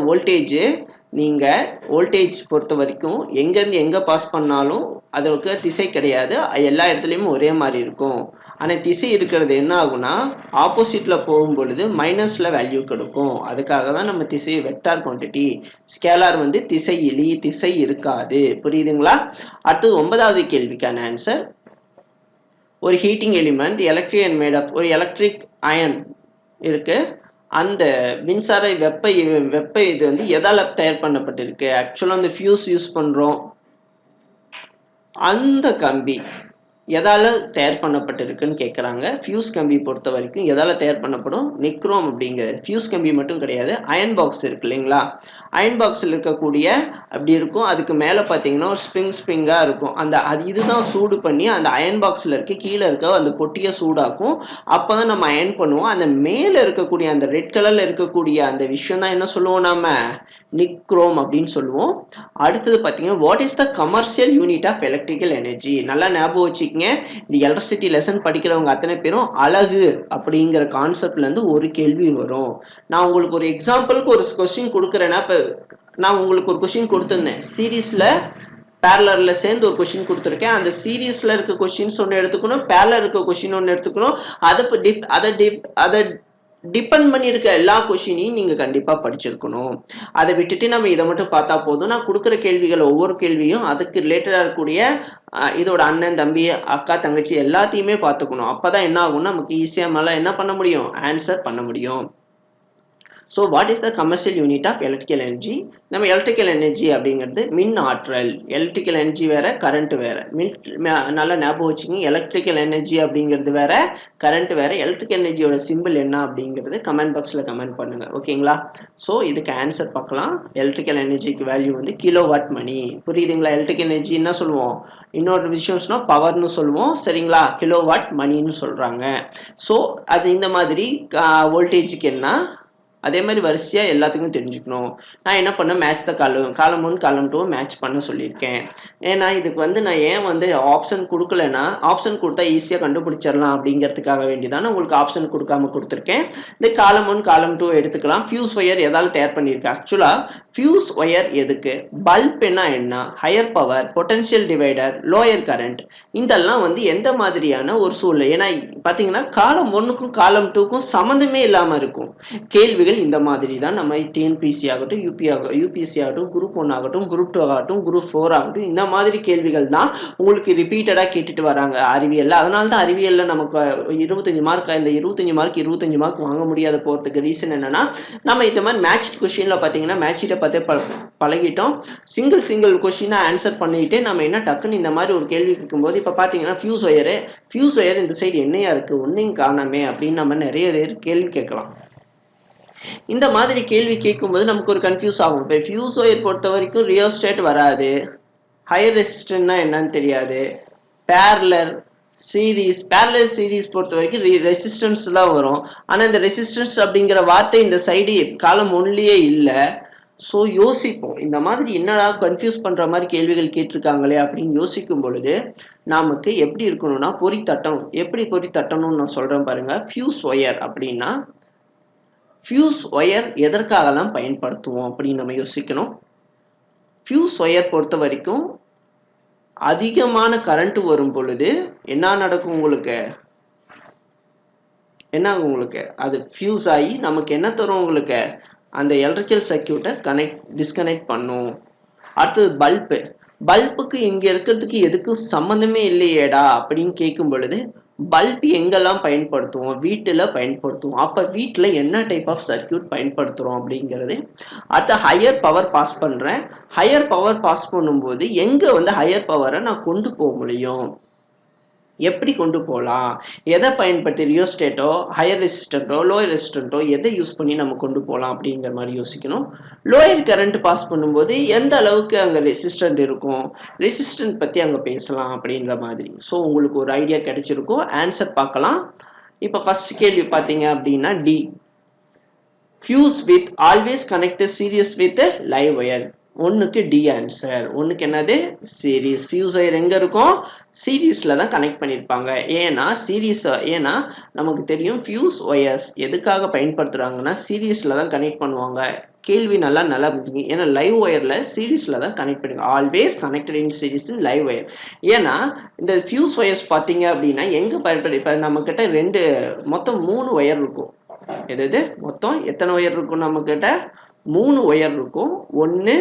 S1: வோல்டேஜ் பொறுத்த வரைக்கும் எங்கேருந்து எங்கே பாஸ் பண்ணாலும் அதற்கு திசை கிடையாது, எல்லா இடத்துலையும் ஒரே மாதிரி இருக்கும். ஆனால் திசை இருக்கிறது என்ன ஆகும்னா ஆப்போசிட்டில் போகும்பொழுது மைனஸில் வேல்யூ கொடுக்கும். அதுக்காக தான் நம்ம திசை வெக்டார் குவான்டிட்டி. ஸ்கேலார் வந்து திசை இருக்காது. புரியுதுங்களா? அடுத்தது 9வது கேள்விக்கான ஆன்சர். ஒரு heating element electric made of ஒரு எலக்ட்ரிக் அயன் இருக்கு. அந்த மின்சார வெப்ப இது வந்து எதால தயார் பண்ணப்பட்டிருக்கு? ஆக்சுவலாக அந்த ஃபியூஸ் யூஸ் பண்றோம். அந்த கம்பி எதால தயார் பண்ணப்பட்டிருக்குன்னு கேட்குறாங்க. ஃபியூஸ் கம்பி பொறுத்த வரைக்கும் எதால தயார் பண்ணப்படும்? நிக்ரோம் அப்படிங்கிறது. ஃபியூஸ் கம்பி மட்டும் கிடையாது, அயன் பாக்ஸ் இருக்கு இல்லைங்களா? அயன் பாக்ஸில் இருக்கக்கூடிய அப்படி இருக்கும். அதுக்கு மேலே பார்த்தீங்கன்னா ஒரு ஸ்ப்ரிங்காக இருக்கும். இதுதான் சூடு பண்ணி அந்த அயன் பாக்ஸில் கீழே இருக்க அந்த பொட்டியை சூடாக்கும். அப்போ தான் நம்ம அயன் பண்ணுவோம். அந்த மேலே இருக்கக்கூடிய அந்த ரெட் கலரில் இருக்கக்கூடிய அந்த விஷயம் தான் என்ன சொல்லுவோம், நம்ம நிக்ரோம் அப்படின்னு சொல்லுவோம். அடுத்தது பார்த்தீங்கன்னா what is the commercial unit of electrical energy? நல்லா ஞாபகம் வச்சுக்கோங்க. இந்த எலக்ட்ரிசிட்டி லெசன் படிக்கிறவங்க அத்தனை பேரும் அழகு அப்படிங்கிற கான்செப்ட்ல இருந்து ஒரு கேள்வி வரும். நான் உங்களுக்கு ஒரு எக்ஸாம்பிளுக்கு ஒரு கொஸ்டின் கொடுக்குறேன்னா, இப்போ நான் உங்களுக்கு ஒரு கொஸ்டின் கொடுத்துருந்தேன், சீரீஸ்ல பேரலர்ல சேர்ந்து ஒரு கொஸ்டின் கொடுத்துருக்கேன். அந்த சீரீஸ்ல இருக்க கொஸ்டின்ஸ் ஒன்று எடுத்துக்கணும், பேரலர் இருக்க கொஸ்டின் ஒன்று எடுத்துக்கணும். அதை டிபெண்ட் பண்ணி இருக்க எல்லா கொஸ்டினையும் நீங்க கண்டிப்பா படிச்சிருக்கணும். அதை விட்டுட்டு நம்ம இதை மட்டும் பார்த்தா போதும். நான் கொடுக்குற கேள்விகள் ஒவ்வொரு கேள்வியும் அதுக்கு ரிலேட்டடா இருக்கக்கூடிய இதோட அண்ணன் தம்பி அக்கா தங்கச்சி எல்லாத்தையுமே பார்த்துக்கணும். அப்பதான் என்ன ஆகும்னா நமக்கு ஈஸியா மேல என்ன பண்ண முடியும், ஆன்சர் பண்ண முடியும். So what is the commercial unit of electrical energy? நம்ம எலக்ட்ரிக்கல் எனர்ஜி அப்படிங்கிறது மின் ஆற்றல். எலக்ட்ரிக்கல் எனர்ஜி வேற, கரண்ட் வேற. நல்லா ஞாபகம் வச்சுங்க. எலக்ட்ரிக்கல் எனர்ஜி அப்படிங்கிறது வேற, கரண்ட் வேற. எலக்ட்ரிக்கல் எனர்ஜியோட சிம்பிள் என்ன அப்படிங்கிறது கமெண்ட் பாக்ஸில் கமெண்ட் பண்ணுங்க. ஓகேங்களா? ஸோ இதுக்கு ஆன்சர் பார்க்கலாம். எலக்ட்ரிக்கல் எனர்ஜிக்கு வேல்யூ வந்து கிலோவாட் மணி. புரியுதுங்களா? எலக்ட்ரிக்கல் எனர்ஜி என்ன சொல்லுவோம், இன்னொரு விஷயம்னா பவர்னு சொல்லுவோம். சரிங்களா? கிலோவாட் மணின்னு சொல்றாங்க. ஸோ அது இந்த மாதிரி வோல்டேஜுக்கு என்ன, அதே மாதிரி வரிசையா எல்லாத்துக்கும் தெரிஞ்சுக்கணும். நான் என்ன பண்ண மேட்ச் த காலம் 1 காலம் 2 மேட்ச் பண்ண சொல்லியிருக்கேன். ஏன்னா இதுக்கு வந்து நான் ஏன் வந்து ஆப்ஷன் கொடுக்கலன்னா, ஆப்ஷன் கொடுத்தா ஈஸியாக கண்டுபிடிச்சிடலாம் அப்படிங்கிறதுக்காக வேண்டிதான் உங்களுக்கு ஆப்ஷன் கொடுக்காம கொடுத்துருக்கேன். இந்த காலம் 1 காலம் 2 எடுத்துக்கலாம். ஃபியூஸ் ஒயர் எதால தயார் பண்ணியிருக்கேன்? ஆக்சுவலா ஃபியூஸ் ஒயர் எதுக்கு, பல்ப் என்ன, higher power, potential divider, lower current, இதெல்லாம் வந்து எந்த மாதிரியான ஒரு சூழ்நிலை. ஏன்னா பார்த்தீங்கன்னா காலம் 1க்கும் காலம் 2க்கும் சம்மந்தமே இல்லாமல் இருக்கும் கேள்விகள். இந்த மாதிரி தான் நம்ம டிஎன்பிசி ஆகட்டும், யூபிஎஸ்சி ஆகட்டும், குரூப் 1 ஆகட்டும், குரூப் 2 ஆகட்டும், குரூப் 4 ஆகட்டும், இந்த மாதிரி கேள்விகள் தான் உங்களுக்கு ரிப்பீட்டடா கேட்டுட்டு வராங்க அறிவியல்ல. அதனால தான் அறிவியல்ல நமக்கு 25 மார்க், இந்த 25 மார்க் வாங்க முடியாத போறதுக்கு ரீசன் என்னன்னா, நம்ம இந்த மாதிரி மேட்ச் கொஸ்டின்ல பாத்தீங்கன்னா மேட்ச் ஷீட்டை பார்த்தே பழகிட்டோம். சிங்கிள் கொஸ்டினா ஆன்சர் பண்ணிட்டு நம்ம என்ன டக்குன்னு இந்த மாதிரி ஒரு கேள்வி கேட்கும்போது, இப்ப பாத்தீங்கன்னா ஃபியூஸ் ஒயர் இந்த சைடு என்னையா இருக்கு, ஒன்னையும் காணாமே அப்படின்னு நம்ம நிறைய கேள்வி கேட்கலாம். இந்த மாதிரி கேள்வி கேட்கும்போது நமக்கு ஒரு கன்ஃபியூஸ் ஆகும். இப்போ ஃபியூஸ் ஒயர் பொறுத்த வரைக்கும் ரியோஸ்டேட் வராது, ஹையர் ரெசிஸ்டன்ட்னா என்னன்னு தெரியாது, பேரலர் சீரிஸ் பொறுத்த வரைக்கும் ரெசிஸ்டன்ஸ் தான் வரும். ஆனால் இந்த ரெசிஸ்டன்ஸ் அப்படிங்கிற வார்த்தை இந்த சைடு காலம் ஒன்லியே இல்லை. ஸோ யோசிப்போம், இந்த மாதிரி என்னடா கன்ஃபியூஸ் பண்ணுற மாதிரி கேள்விகள் கேட்டிருக்காங்களே அப்படின்னு யோசிக்கும் பொழுது நமக்கு எப்படி இருக்கணும்னா பொறி தட்டணும். எப்படி பொறி தட்டணும்னு நான் சொல்கிறேன் பாருங்க. ஃபியூஸ் ஒயர் அப்படின்னா ஃபியூஸ் ஒயர் எதற்காகலாம் பயன்படுத்துவோம் அப்படின்னு நம்ம யோசிக்கணும். ஃபியூஸ் ஒயர் பொறுத்த வரைக்கும் அதிகமான கரண்ட் வரும் பொழுது என்ன நடக்கும் உங்களுக்கு, என்ன ஆகும் உங்களுக்கு, அது ஃபியூஸ் ஆகி நமக்கு என்ன தரும் உங்களுக்கு, அந்த எலக்ட்ரிக்கல் சர்க்கியூட்டை டிஸ்கனெக்ட் பண்ணும். அடுத்தது பல்புக்கு இங்க இருக்கிறதுக்கு எதுக்கும் சம்மந்தமே இல்லையேடா அப்படின்னு கேட்கும் பொழுது பல்ப் எங்கெல்லாம் பயன்படுத்துவோம், வீட்டில் பயன்படுத்துவோம். அப்போ வீட்டில் என்ன டைப் ஆஃப் சர்க்கியூட் பயன்படுத்துகிறோம் அப்படிங்கிறது. அடுத்த ஹையர் பவர் பாஸ் பண்ணுறேன். ஹையர் பவர் பாஸ் பண்ணும்போது எங்கே வந்து ஹையர் பவரை நான் கொண்டு போக முடியும், எப்படி கொண்டு போகலாம், எதை பயன்படுத்தி ரியோஸ்டேட்டோ ஹையர் ரெசிஸ்டன்ட்டோ லோயர் ரெசிஸ்டன்ட்டோ எதை யூஸ் பண்ணி நம்ம கொண்டு போகலாம் அப்படிங்கிற மாதிரி யோசிக்கணும். லோயர் கரண்ட் பாஸ் பண்ணும்போது எந்த அளவுக்கு அங்கே ரெசிஸ்டன்ட் இருக்கும், ரெசிஸ்டன்ட் பற்றி அங்கே பேசலாம் அப்படின்ற மாதிரி. ஸோ உங்களுக்கு ஒரு ஐடியா கிடைச்சிருக்கும். ஆன்சர் பார்க்கலாம். இப்போ ஃபர்ஸ்ட் கேள்வி பார்த்தீங்க அப்படின்னா D, fuse with always connected series with live wire. ஒன்றுக்கு டி ஆன்சர். ஒன்றுக்கு என்னது, சீரீஸ். ஃபியூஸ் ஒயர் எங்கே இருக்கும், சீரீஸில் தான் கனெக்ட் பண்ணியிருப்பாங்க. ஏன்னா நமக்கு தெரியும் ஃபியூஸ் ஒயர்ஸ் எதுக்காக பயன்படுத்துகிறாங்கன்னா சீரீஸில் தான் கனெக்ட் பண்ணுவாங்க. கேள்வி நல்லா புரிஞ்சுங்க. ஏன்னா லைவ் ஒயரில் சீரீஸில் தான் கனெக்ட் பண்ணுவாங்க. Always connected in series in live wire. ஏன்னா இந்த ஃபியூஸ் ஒயர்ஸ் பார்த்தீங்க அப்படின்னா எங்கே பயன்படுத்தி, இப்போ நம்மக்கிட்ட மொத்தம் 3 ஒயர் இருக்கும். எது மொத்தம் எத்தனை ஒயர் இருக்கும் நம்மக்கிட்ட, 3 ஒயர் இருக்கும். ஒன்று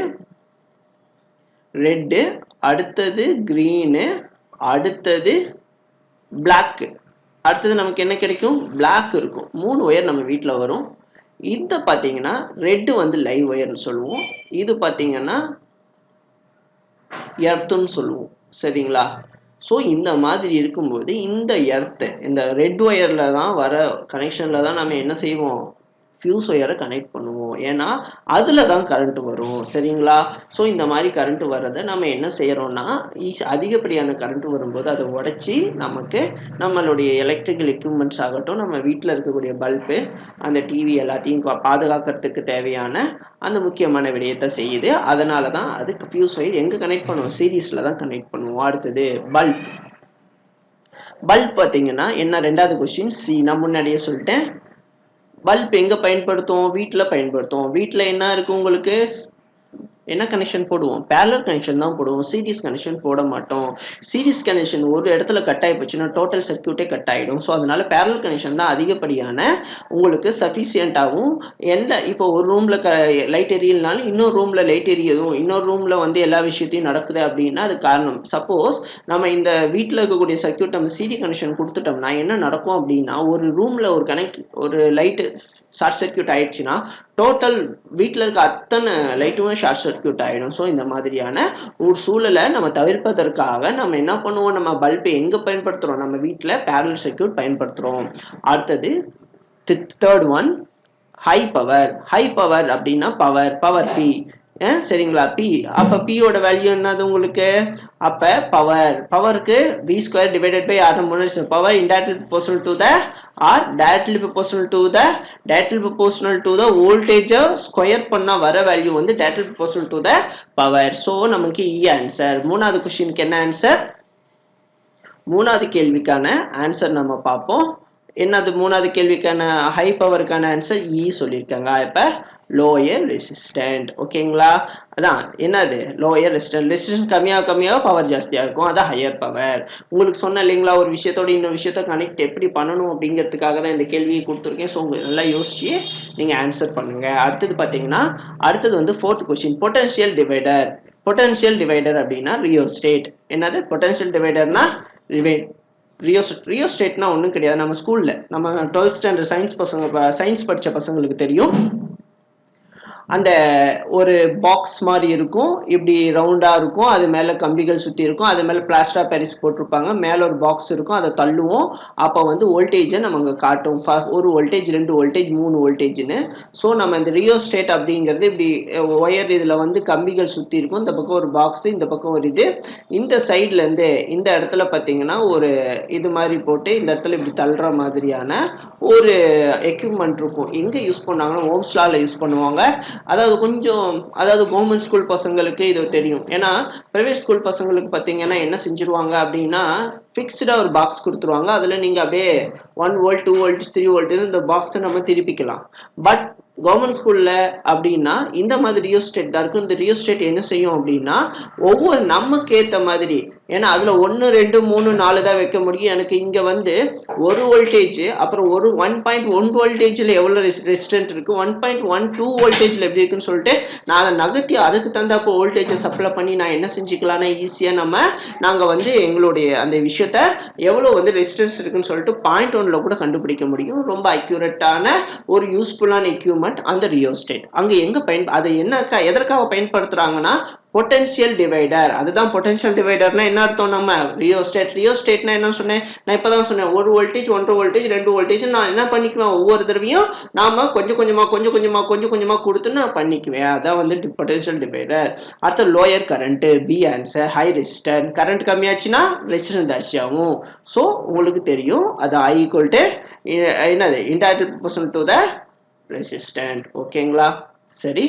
S1: ரெட்டு, அடுத்தது கிரீனு, அடுத்தது பிளாக்கு, அடுத்தது நமக்கு என்ன கிடைக்கும், பிளாக் இருக்கும். 3 ஒயர் நம்ம வீட்டில் வரும். இந்த பார்த்தீங்கன்னா ரெட்டு வந்து லைவ் ஒயர்னு சொல்லுவோம், இது பார்த்தீங்கன்னா எர்த்துன்னு சொல்லுவோம். சரிங்களா? ஸோ இந்த மாதிரி இருக்கும்போது இந்த எர்த்து இந்த ரெட் ஒயரில் தான் வர கனெக்ஷனில் தான் நம்ம என்ன செய்வோம், ஃபியூஸ் ஒயரை கனெக்ட் பண்ணுவோம். ஏன்னா அதில் தான் கரண்ட் வரும். சரிங்களா? ஸோ இந்த மாதிரி கரண்ட் வர்றதை நம்ம என்ன செய்கிறோம்னா அதிகப்படியான கரண்ட் வரும்போது அதை உடச்சி நமக்கு நம்மளுடைய எலக்ட்ரிக்கல் எக்யூப்மெண்ட்ஸ் ஆகட்டும், நம்ம வீட்டில் இருக்கக்கூடிய பல்பு, அந்த டிவி எல்லாத்தையும் பாதுகாக்கிறதுக்கு தேவையான அந்த முக்கியமான விடயத்தை செய்யுது. அதனால தான் அதுக்கு ஃபியூஸ் ஒயர் எங்கே கனெக்ட் பண்ணுவோம், சீரீஸில் தான் கனெக்ட் பண்ணுவோம். அடுத்தது பல்ப் பார்த்தீங்கன்னா என்ன, 2வது கொஸ்டின் சி. நான் முன்னாடியே சொல்லிட்டேன். பல்ப் எங்கே பயன்படுத்துவோம், வீட்டில் பயன்படுத்துவோம். வீட்டில் என்ன இருக்குது உங்களுக்கு, என்ன கனெக்ஷன் போடுவோம், பேரலல் கனெக்ஷன் தான் போடுவோம், சீரிஸ் கனெக்ஷன் போட மாட்டோம். சீரிஸ் கனெக்ஷன் ஒரு இடத்துல கட் ஆகி போச்சுன்னா டோட்டல் சர்க்கியூட்டே கட் ஆகிடும். ஸோ அதனால பேரலல் கனெக்ஷன் தான் அதிகப்படியான உங்களுக்கு சஃபிஷியண்டாகவும். இப்போ ஒரு ரூமில் லைட் எரியலனாலும் இன்னொரு ரூமில் லைட் எரியுதும், இன்னொரு ரூமில் வந்து எல்லா விஷயத்தையும் நடக்குது அப்படின்னா அது காரணம். சப்போஸ் நம்ம இந்த வீட்டில் இருக்கக்கூடிய சர்க்கியூட் நம்ம சீரி கனெக்ஷன் கொடுத்துட்டோம்னா என்ன நடக்கும் அப்படின்னா, ஒரு ரூமில் ஒரு லைட்டு ஷார்ட் சர்க்கியூட் ஆயிடுச்சுன்னா டோட்டல் வீட்டில் இருக்க அத்தனை லைட்டுமே ஷார்ட் சர்க்கியூட் ஆகிடும். ஸோ இந்த மாதிரியான ஒரு சூழலை நம்ம தவிர்ப்பதற்காக நம்ம என்ன பண்ணுவோம், நம்ம பல்பை எங்கே பயன்படுத்துகிறோம், நம்ம வீட்டில் பேரலல் சர்க்கியூட் பயன்படுத்துகிறோம். அடுத்தது தேர்ட் ஒன் ஹை பவர் அப்படின்னா பவர் பி. சரிங்களா? பி. அப்போ பியோட வேல்யூ என்னது உங்களுக்கு, அப்போ பவருக்கு v² divided by r power indirectly proportional to the or directly proportional to the voltage square பண்ணா வர வேல்யூ வந்து directly proportional to the power. So நமக்கு ஆன்சர். 3வது கொஸ்டினுக்கு என்ன ஆன்சர், 3வது கேள்விக்கான ஆன்சர் நம்ம பார்ப்போம். என்னது 3வது கேள்விக்கான ஹை பவருக்கான ஆன்சர் சொல்லியிருக்காங்க. இப்போ லோயர் ரெசிஸ்டன்ட். ஓகேங்களா? அதான் என்னது லோயர் ரெசிஸ்டன்ட் கம்மியாக பவர் ஜாஸ்தியாக இருக்கும், அதான் ஹையர் பவர். உங்களுக்கு சொன்ன இல்லைங்களா, ஒரு விஷயத்தோட இன்னொரு விஷயத்த கனெக்ட் எப்படி பண்ணணும் அப்படிங்கிறதுக்காக தான் இந்த கேள்வியை கொடுத்துருக்கேன். ஸோ உங்களுக்கு நல்லா யோசிச்சு நீங்கள் ஆன்சர் பண்ணுங்க. அடுத்தது பார்த்தீங்கன்னா வந்து 4th கொஸ்டின் பொட்டன்ஷியல் டிவைடர் அப்படின்னா ரியோஸ்டேட். என்னது பொட்டன்ஷியல் டிவைடர்னா ரியோஸ்டேட்னா ஒன்றும் கிடையாது. நம்ம ஸ்கூலில் நம்ம 12th ஸ்டாண்டர்ட் சயின்ஸ் படித்த பசங்களுக்கு தெரியும். அந்த ஒரு பாக்ஸ் மாதிரி இருக்கும், இப்படி ரவுண்டா இருக்கும், அது மேல கம்பிகள் சுத்தி இருக்கும், அது மேல பிளாஸ்டர் ஆஃப் பாரிஸ் போட்டிருப்பாங்க, மேல ஒரு பாக்ஸ் இருக்கும், அதை தள்ளுவோம். அப்போ வந்து வோல்டேஜை நம்ம அங்கே காட்டும், ஒரு வோல்டேஜ், 2 வோல்டேஜ், 3 வோல்டேஜ்னு. ஸோ நம்ம இந்த ரியோஸ்டேட் அப்படிங்கிறது இப்படி ஒயர் இதில் வந்து கம்பிகள் சுற்றி இருக்கும், இந்த பக்கம் ஒரு பாக்ஸ், இந்த பக்கம் ஒரு இது, இந்த சைட்ல இருந்து இந்த இடத்துல பார்த்தீங்கன்னா ஒரு இது மாதிரி போட்டு இந்த இடத்துல இப்படி தள்ளுற மாதிரியான ஒரு எக்யூப்மெண்ட் இருக்கும். எங்கே யூஸ் பண்ணாங்கன்னா ஓம்ஸ் லால யூஸ் பண்ணுவாங்க. அதாவது கவர்மெண்ட் ஸ்கூல் பசங்களுக்கு இது தெரியும். ஏன்னா பிரைவேட் ஸ்கூல் பசங்களுக்கு பார்த்தீங்கன்னா என்ன செஞ்சிருவாங்க அப்படின்னா ஃபிக்ஸ்டாக ஒரு பாக்ஸ் கொடுத்துருவாங்க. அதில் நீங்கள் அப்படியே 1 வோல்ட், 2 வோல்ட், 3 வோல்ட் இந்த பாக்ஸை நம்ம திருப்பிக்கலாம். பட் கவர்மெண்ட் ஸ்கூல்ல அப்படின்னா இந்த மாதிரி ரியோஸ்டேட் தான் இருக்கும். இந்த ரியோஸ்டேட் என்ன செய்யும் அப்படின்னா ஒவ்வொரு நமக்கு ஏற்ற மாதிரி, ஏன்னா அதுல 1, 2, 3, 4 தான் வைக்க முடியும். எனக்கு இங்க வந்து 1 வோல்டேஜ், அப்புறம் ஒரு 1.1 வோல்டேஜ்ல எவ்வளவு ரெசிஸ்டன்ட் இருக்கு, 1.12 வோல்டேஜ்ல எப்படி இருக்குன்னு சொல்லிட்டு நான் அதை நகர்த்தி அதுக்கு தந்தாப்போ வோல்டேஜ் சப்ளை பண்ணி நான் என்ன செஞ்சுக்கலாம்னா ஈஸியா நாங்க வந்து எங்களுடைய அந்த விஷயத்த எவ்வளவு வந்து ரெசிஸ்டன்ஸ் இருக்குன்னு சொல்லிட்டு 0.1ல கூட கண்டுபிடிக்க முடியும். ரொம்ப அக்யூரேட்டான ஒரு யூஸ்ஃபுல்லான எக்யூப்மெண்ட் அந்த ரியோஸ்டேட். அங்க எங்க அதை எதற்காக பயன்படுத்துறாங்கன்னா பொட்டன்ஷியல் டிவைடர். அதுதான் பொட்டன்ஷியல் டிவைடர்னா என்ன அர்த்தம், நம்ம ரியோஸ்டேட்னா என்ன சொன்னேன், நான் இப்பதான் சொன்னேன் 1 வோல்டேஜ், 1.5 வோல்டேஜ், 2 வோல்டேஜ் நான் என்ன பண்ணிக்குவேன், ஒவ்வொரு தடவையும் நாம கொஞ்சம் கொஞ்சமா கொடுத்து நான் பண்ணிக்குவேன். அதான் வந்து பொட்டன்ஷியல் டிவைடர். அடுத்து lower current, B answer. High resistance, current கம்மியாச்சுன்னா ரெசிஸ்டன்ஸ் ஜாஸ்தி ஆகும். ஸோ உங்களுக்கு தெரியும் அது I equal to என்னது indirect proportional to the resistant. ஓகேங்களா, சரி.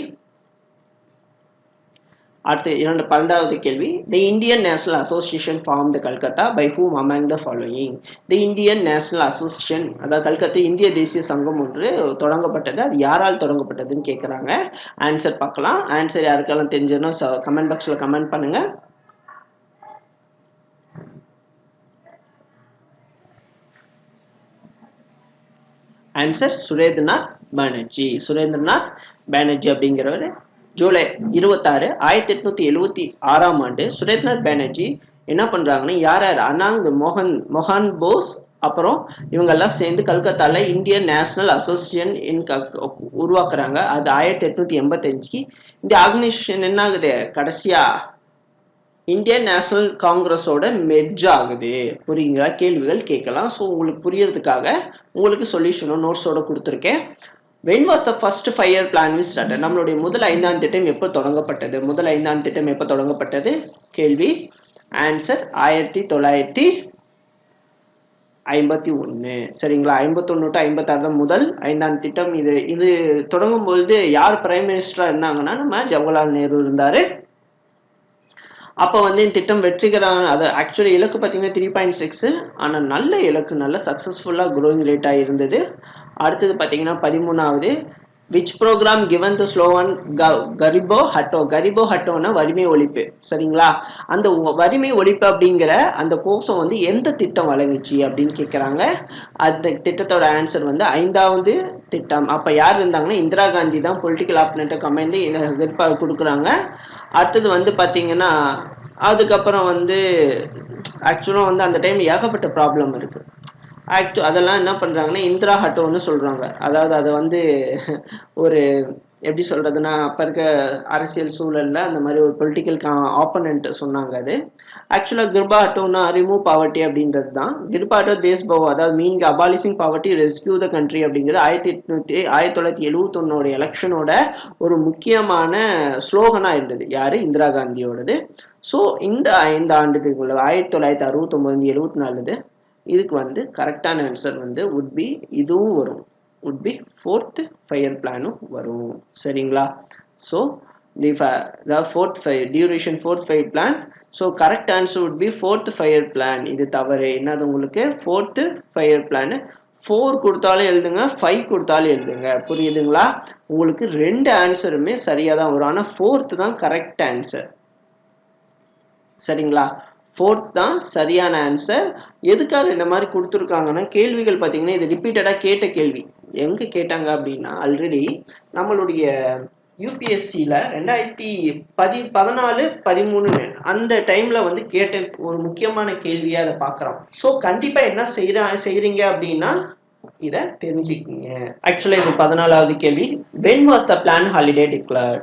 S1: அடுத்து 12வது கேள்வி. The Indian National Association formed Calcutta by whom among the following? The Indian National Association, அதாவது கல்கத்தா இந்திய தேசிய சங்கம் ஒன்று தொடங்கப்பட்டது. அது யாரால் தொடங்கப்பட்டதுன்னு கேட்குறாங்க. ஆன்சர் பார்க்கலாம். ஆன்சர் யாருக்கெல்லாம் தெரிஞ்சதுன்னா கமெண்ட் பாக்ஸில் கமெண்ட் பண்ணுங்க. ஆன்சர் சுரேந்திரநாத் பானர்ஜி. சுரேந்திரநாத் பானர்ஜி அப்படிங்கிறவர் ஜூலை 26, 1876ஆம் ஆண்டு சுரேந்திரநாத் பானர்ஜி என்ன பண்றாங்கன்னா யார் அனாங் மோகன் போஸ் அப்புறம் இவங்க எல்லாம் சேர்ந்து கல்கத்தால இந்தியன் நேஷனல் அசோசியேஷன் உருவாக்குறாங்க. அது 1885. இந்த ஆர்கனைசேஷன் என்ன ஆகுது, கடைசியா இந்தியன் நேஷனல் காங்கிரஸோட மெர்ஜ் ஆகுது. புரியுங்களா, கேள்விகள் கேட்கலாம். ஸோ உங்களுக்கு புரியறதுக்காக உங்களுக்கு சொல்யூஷனும் நோட்ஸோட கொடுத்துருக்கேன். When was the first 5-year plan we started? நம்மளுடைய முதல் 5ஆம் திட்டம் எப்போ தொடங்கப்பட்டது? முதல் 5ஆம் திட்டம் எப்போ தொடங்கப்பட்டது கேள்வி. ஆன்சர் 1951. சரிங்களா, 51 to 56 தான் முதல் 5ஆம் திட்டம். இது தொடங்கும் பொழுது யார் பிரைம் மினிஸ்டரா இருந்தாங்கன்னா நம்ம ஜவஹர்லால் நேரு இருந்தாரு. அப்போ வந்து இந்த திட்டம் வெற்றிகரமான, அது ஆக்சுவலி இலக்கு பார்த்தீங்கன்னா 3.6, ஆனால் நல்ல இலக்கு, நல்ல சக்ஸஸ்ஃபுல்லாக க்ரோயிங் ரேட்டாக இருந்தது. அடுத்தது பார்த்தீங்கன்னா 13வது, which program given the slogan Garibi Hatao. Garibi ஹட்டோன்னா வறுமை ஒழிப்பு. சரிங்களா, அந்த வறுமை ஒழிப்பு அப்படிங்கிற அந்த கோஷம் வந்து எந்த திட்டம் வழங்குச்சு அப்படின்னு கேட்குறாங்க. அந்த திட்டத்தோட ஆன்சர் வந்து 5வது திட்டம். அப்போ யார் இருந்தாங்கன்னா இந்திரா காந்தி தான் பொலிட்டிக்கல் ஆப்பனண்ட்டை கமெண்ட் கொடுக்குறாங்க. அடுத்தது வந்து பார்த்தீங்கன்னா அதுக்கப்புறம் வந்து ஆக்சுவலாக வந்து அந்த டைம் ஏகப்பட்ட ப்ராப்ளம் இருக்கு. அதெல்லாம் என்ன பண்றாங்கன்னா இந்திரா ஹட்டோன்னு சொல்றாங்க. அதாவது அதை வந்து ஒரு எப்படி சொல்றதுன்னா அப்ப இருக்க அரசியல் சூழல்ல அந்த மாதிரி ஒரு பொலிட்டிக்கல் ஆப்பனண்ட் சொன்னாங்க. அது ஆக்சுவலா கிருபா ஹட்டோன்னா ரிமூவ் பாவர்ட்டி அப்படின்றது தான். கிருபா ஹட்டோ தேஸ் பவோ, அதாவது meaning abolishing poverty rescue the country அப்படிங்கிறது 1971 எலெக்ஷனோட ஒரு முக்கியமான ஸ்லோகனா இருந்தது. யாரு, இந்திரா காந்தியோடது. ஸோ இந்த 5 ஆண்டுக்குள்ள 1969 74 இதுக்கு வந்து கரெக்டான ஆன்சர் வந்து would be இதுவும் வரும், would be 4th 5-year பிளானும் வரும். சரிங்களா, so the 4th 5 duration 4th 5 plan. So correct answer would be 4th 5-year plan. இது தவறு. என்னது உங்களுக்கு 4th 5-year plan. 4 கொடுத்தாலும் எழுதுங்க, 5 கொடுத்தாலும் எழுதுங்க. புரியுதுங்களா, உங்களுக்கு 2 ஆன்சருமே சரியா தான் வரும். ஆனால் 4th தான் கரெக்ட் ஆன்சர். சரிங்களா, 4th தான் சரியான ஆன்சர். எதுக்காக இந்த மாதிரி கொடுத்துருக்காங்கன்னா கேள்விகள் பார்த்தீங்கன்னா இது ரிப்பீட்டடாக கேட்ட கேள்வி. எங்கே கேட்டாங்க அப்படின்னா ஆல்ரெடி நம்மளுடைய யூபிஎஸ்சியில் 2014, 13 அந்த டைமில் வந்து கேட்ட ஒரு முக்கியமான கேள்வியாக அதை பார்க்குறோம். ஸோ கண்டிப்பாக என்ன செய்கிறீங்க அப்படின்னா இதை தெரிஞ்சுக்கிங்க. ஆக்சுவலா இது 14வது கேள்வி. when was the plan holiday declared?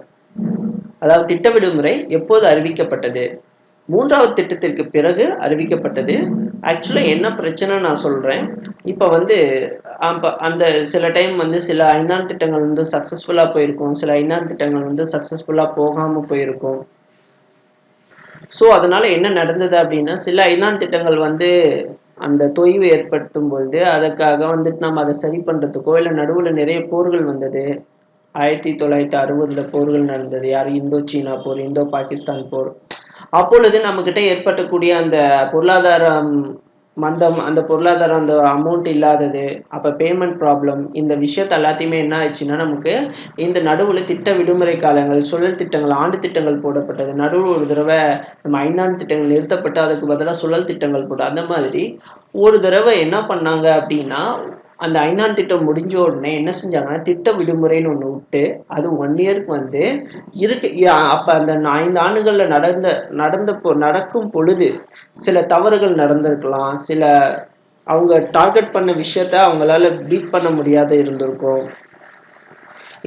S1: அதாவது திட்ட விடுமுறை எப்போது அறிவிக்கப்பட்டது? 3வது திட்டத்திற்கு பிறகு அறிவிக்கப்பட்டது. ஆக்சுவலா என்ன பிரச்சனை நான் சொல்றேன். இப்ப வந்து அந்த சில டைம் வந்து சில 5ஆம் திட்டங்கள் வந்து சக்சஸ்ஃபுல்லா போயிருக்கும், சில 5ஆம் திட்டங்கள் வந்து சக்சஸ்ஃபுல்லா போகாம போயிருக்கும். ஸோ அதனால என்ன நடந்தது அப்படின்னா, சில 5ஆம் திட்டங்கள் வந்து அந்த தொய்வு ஏற்படுத்தும் பொழுது அதுக்காக வந்துட்டு நம்ம அதை சரி பண்றதுக்கோ இல்லை நடுவில் நிறைய போர்கள் வந்தது. 1960 போர்கள் நடந்தது. யார் இந்தோ சீனா போர், இந்தோ பாகிஸ்தான் போர். அப்பொழுது நம்ம கிட்ட ஏற்பட்டக்கூடிய அந்த பொருளாதாரம் மந்தம், அந்த பொருளாதாரம் அந்த அமௌண்ட் இல்லாதது, அப்ப பேமெண்ட் ப்ராப்ளம், இந்த விஷயத்த எல்லாத்தையுமே என்ன ஆயிடுச்சுன்னா நமக்கு இந்த நடுவில் திட்ட விடுமுறை காலங்கள், சுழல் திட்டங்கள், ஆண்டு திட்டங்கள் போடப்பட்டது. நடுவில் ஒரு தடவை நம்ம 5ஆண்டு திட்டங்கள் நிறுத்தப்பட்டு அதுக்கு பதிலாக சுழல் திட்டங்கள் போட்டு அந்த மாதிரி ஒரு தடவை என்ன பண்ணாங்க அப்படின்னா, அந்த 5ஆம் திட்டம் முடிஞ்ச உடனே என்ன செஞ்சாங்கன்னா திட்ட விடுமுறைன்னு ஒன்று விட்டு அது 1 இயருக்கு வந்து அப்ப அந்த 5 ஆண்டுகள்ல நடக்கும் பொழுது சில தவறுகள் நடந்திருக்கலாம், சில அவங்க டார்கெட் பண்ண விஷயத்த அவங்களால பீட் பண்ண முடியாத இருந்திருக்கும்.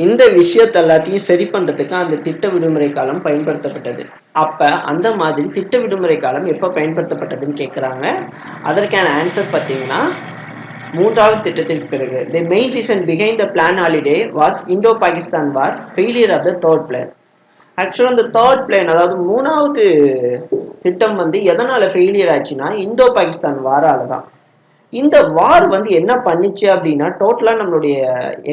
S1: இந்த விஷயத்த எல்லாத்தையும் சரி பண்றதுக்கு அந்த திட்ட விடுமுறை காலம் பயன்படுத்தப்பட்டது. அப்ப அந்த மாதிரி திட்ட விடுமுறை காலம் எப்ப பயன்படுத்தப்பட்டதுன்னு கேட்கிறாங்க. அதற்கான ஆன்சர் பார்த்தீங்கன்னா 3வது திட்டத்திற்கு பிறகு. The main reason behind the plan holiday was Indo-Pakistan war, failure of the third plan. ஆக்சுவலா இந்த தேர்ட் பிளான் அதாவது 3வது திட்டம் வந்து எதனால ஃபெயிலியர் ஆச்சுன்னா இந்தோ பாகிஸ்தான் வாரால தான். இந்த வார் வந்து என்ன பண்ணிச்சு அப்படின்னா டோட்டலா நம்மளுடைய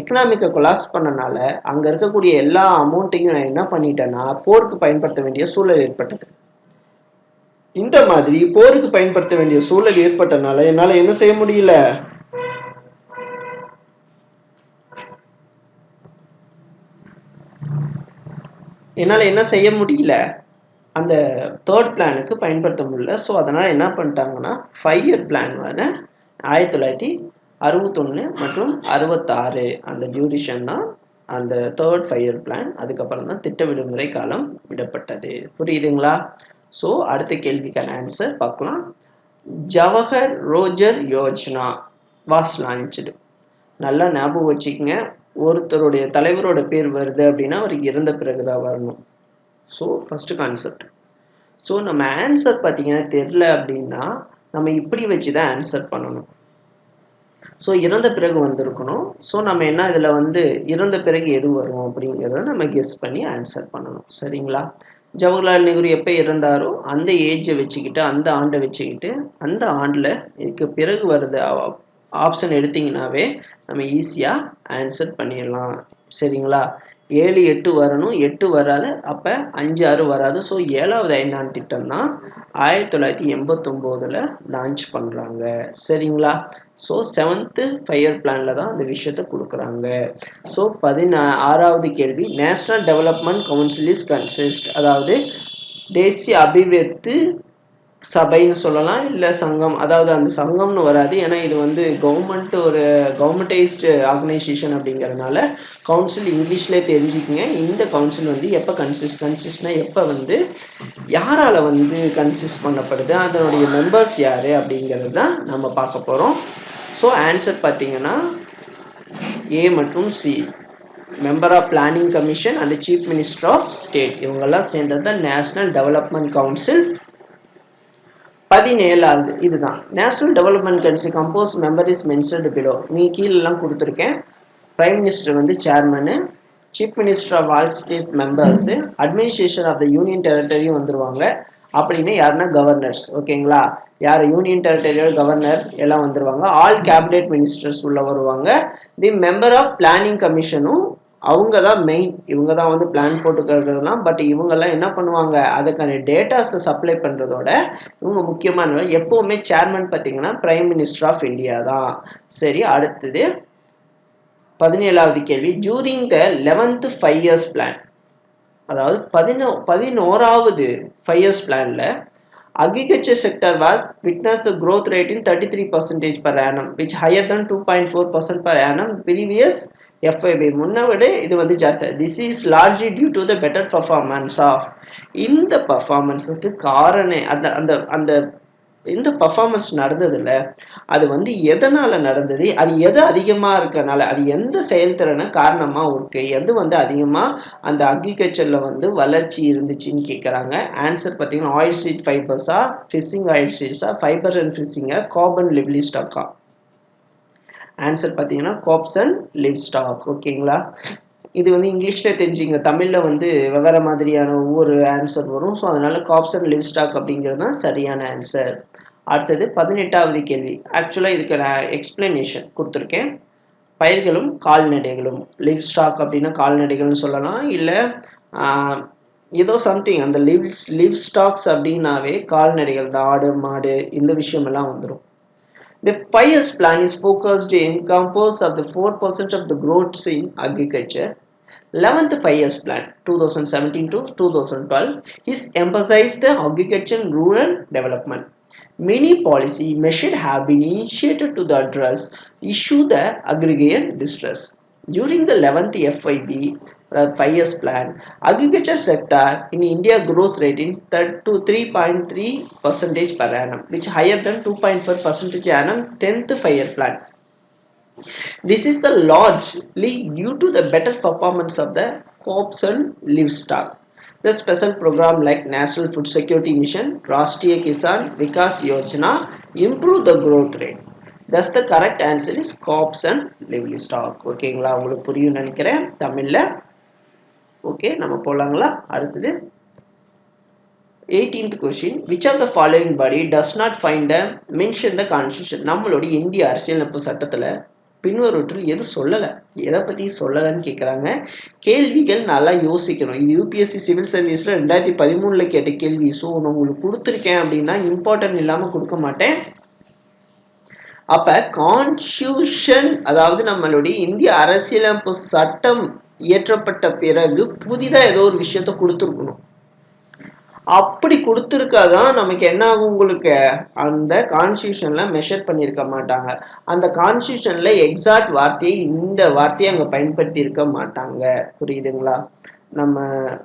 S1: எக்கனாமிக்கை கொலாப்ஸ் பண்ணனால அங்க இருக்கக்கூடிய எல்லா அமௌண்ட்டையும் நான் என்ன பண்ணிட்டேன்னா போருக்கு பயன்படுத்த வேண்டிய சூழல் ஏற்பட்டது. இந்த மாதிரி போருக்கு பயன்படுத்த வேண்டிய சூழல் ஏற்பட்டனால என்னால என்ன செய்ய முடியல, அந்த தேர்ட் பிளானுக்கு பயன்படுத்த முடியல. ஸோ அதனால என்ன பண்ணிட்டாங்கன்னா 5 இயர் பிளான் வந்து 1961 மற்றும் 66 அந்த டியூரேஷன் தான் அந்த தேர்ட் 5 இயர் பிளான். அதுக்கப்புறம் தான் திட்ட விடுமுறை காலம் விடப்பட்டது. புரியுதுங்களா? ஸோ அடுத்த கேள்விக்கான ஆன்சர் பார்க்கலாம். Jawahar Roger Yojana was launched. நல்லா ஞாபகம் வச்சுக்கோங்க. ஒருத்தருடைய தலைவரோட பேர் வருது அப்படின்னா அவருக்கு இறந்த பிறகுதான் வரணும். So first concept. ஸோ நம்ம ஆன்சர் பார்த்தீங்கன்னா தெரில அப்படின்னா நம்ம இப்படி வச்சு தான் ஆன்சர் பண்ணணும். ஸோ இறந்த பிறகு வந்திருக்கணும். ஸோ நம்ம என்ன இதில் வந்து இறந்த பிறகு எது வரும் அப்படிங்கிறத நம்ம கெஸ் பண்ணி ஆன்சர் பண்ணணும். சரிங்களா? ஜவஹர்லால் நேரு எப்போ இறந்தாரோ அந்த ஏஜை வச்சுக்கிட்டு அந்த ஆண்டை வச்சுக்கிட்டு அந்த ஆண்டில் இதுக்கு பிறகு வருது ஆப்ஷன் எடுத்தீங்கன்னாவே நம்ம ஈஸியாக ஆன்சர் பண்ணிடலாம். சரிங்களா? 7, 8 வரணும், 8 வராது, அப்போ 5, 6 வராது. ஸோ 7வது 5ஆம் திட்டம் தான் 1989 லான்ச் பண்ணுறாங்க. சரிங்களா? ஸோ 7th 5 இயர் பிளானில் தான் அந்த விஷயத்தை கொடுக்குறாங்க. ஸோ 16வது கேள்வி. National development council is consist, அதாவது தேசிய அபிவிருத்தி சபைன்னு சொல்லலாம், இல்லை சங்கம். அதாவது அந்த சங்கம்னு வராது, ஏன்னா இது வந்து கவர்மெண்டைஸ்டு ஆர்கனைசேஷன் அப்படிங்கிறதுனால கவுன்சில் இங்கிலீஷ்லேயே தெரிஞ்சுக்குங்க. இந்த கவுன்சில் வந்து எப்போ கன்சிஸ்ட்னா எப்போ வந்து யாரால வந்து கன்சிஸ்ட் பண்ணப்படுது, அதனுடைய மெம்பர்ஸ் யாரு அப்படிங்கிறது தான் நம்ம பார்க்க போகிறோம். ஸோ ஆன்சர் பார்த்தீங்கன்னா ஏ மற்றும் C, member of planning commission and chief minister of state, இவங்கெல்லாம் சேர்ந்தது தான் நேஷனல் டெவலப்மெண்ட் கவுன்சில். 17வது இதுதான் national development council compose member is mentioned below. நீ கீழெல்லாம் கொடுத்துருக்கேன். பிரைம் மினிஸ்டர் வந்து chairman, chief minister of all state members, administration of the union டெரிட்டரியும் வந்துருவாங்க. அப்படின்னு யாருன்னா கவர்னர்ஸ். ஓகேங்களா? யார் யூனியன் டெரிட்டரியல் கவர்னர் எல்லாம் வந்துருவாங்க. ஆல் கேபினெட் மினிஸ்டர்ஸ் உள்ள வருவாங்க. தி மெம்பர் ஆஃப் பிளானிங் கமிஷனும் அவங்க தான் மெயின், இவங்க தான் வந்து பிளான் போட்டுக்கிறதுலாம். பட் இவங்கெல்லாம் என்ன பண்ணுவாங்க, அதுக்கான டேட்டாஸை சப்ளை பண்ணுறதோட இவங்க முக்கியமான எப்போவுமே சேர்மன் பார்த்தீங்கன்னா பிரைம் மினிஸ்டர் ஆஃப் இந்தியா தான். சரி, அடுத்தது 17வது கேள்வி. ஜூரிங் த 11th 5 இயர்ஸ் பிளான், அதாவது 11வது 5 இயர்ஸ் பிளான்ல agriculture sector was witnessed the growth rate in 33% per annum, which higher than 2.4% per annum previous FYB. முன்ன விட இது வந்து ஜாஸ்தி. This is largely due to the better performance of. இந்த பர்ஃபார்மன்ஸுக்கு காரணம் அந்த இந்த பர்ஃபார்மன்ஸ் நடந்ததுல அது வந்து எதனால நடந்தது, அது எது அதிகமா இருக்கனால, அது எந்த செயல்திறனை காரணமா இருக்கு, எது வந்து அதிகமா அந்த அக்ரிகல்ச்சர்ல வந்து வளர்ச்சி இருந்துச்சுன்னு கேட்குறாங்க. ஆன்சர் பார்த்தீங்கன்னா ஆயில் சீட் ஃபைபர்ஸா, ஃபிஷிங் ஆயில் சீட்ஸா, ஃபைபர் அண்ட் ஃபிஷிங்கா, கார்பன் லிவ்லி ஸ்டாக்கா? ஆன்சர் பார்த்தீங்கன்னா கார்ப்ஸ் அண்ட் லிவ் ஸ்டாக். ஓகேங்களா? இது வந்து இங்கிலீஷ்ல தெரிஞ்சுங்க, தமிழ்ல வந்து வெவ்வேறு மாதிரியான ஒவ்வொரு ஆன்சர் வரும். ஸோ அதனால கார்ப்ஸ் அண்ட் லிவ் ஸ்டாக் அப்படிங்கிறது தான் சரியான ஆன்சர். அடுத்தது 18வது கேள்வி. ஆக்சுவலாக இதுக்கு நான் எக்ஸ்பிளனேஷன் கொடுத்துருக்கேன். பயிர்களும் கால்நடைகளும், லிவ் ஸ்டாக் அப்படின்னா கால்நடைகள்னு சொல்லலாம், இல்லை ஏதோ சம்திங் அந்த லிவ் ஸ்டாக்ஸ் அப்படின்னாவே கால்நடைகள், இந்த ஆடு மாடு இந்த விஷயமெல்லாம் வந்துடும். The 5 years plan is focused to encompass of the 4% of the growth in agriculture. 11th 5 years plan 2017 to 2012 is emphasized the agriculture and rural development. Many policy measures have been initiated to address issue the agrarian distress. During the 11th FYP 5 years plan, agriculture sector in India growth rate in 3.3% per annum, which higher than 2.4% annum 10th 5 year plan. This is the largely due to the better performance of the crops and livestock. The special program like National Food Security Mission, Rashtriya Kisan Vikas Yojana improve the growth rate. Thus the correct answer is crops and livestock. ஓகேங்களா? உங்களுக்கு புரியும் நினைக்கிறேன் தமிழ்ல. Okay, நம்ம போலாங்களா? அடுத்தது 18th question. Which of the following body does not find the mention the constitution? நம்மளுடைய இந்திய அரசியலமைப்பு சட்டத்துல பின்வருவற்றில் எது சொல்லலை, எதை பற்றி சொல்லலைன்னு கேட்குறாங்க. கேள்விகள் நல்லா யோசிக்கணும். இது யூபிஎஸ்சி சிவில் சர்வீஸில் 2013 கேட்ட கேள்வி. ஸோ நான் உங்களுக்கு கொடுத்துருக்கேன் அப்படின்னா இம்பார்ட்டன்ட் இல்லாமல் கொடுக்க மாட்டேன். அப்போ கான்ஸ்டியூஷன், அதாவது நம்மளுடைய இந்திய அரசியலமைப்பு சட்டம் இயற்றப்பட்ட பிறகு புதிதாக ஏதோ ஒரு விஷயத்த கொடுத்துருக்கணும். அப்படி கொடுத்துருக்காதான் நமக்கு என்ன ஆகும், உங்களுக்கு அந்த கான்ஸ்டியூஷன்ல மெஷர் பண்ணியிருக்க மாட்டாங்க. அந்த கான்ஸ்டியூஷன்ல எக்ஸாக்ட் வார்த்தையை இந்த வார்த்தையை அங்கே பயன்படுத்தி இருக்க மாட்டாங்க. புரியுதுங்களா? நம்ம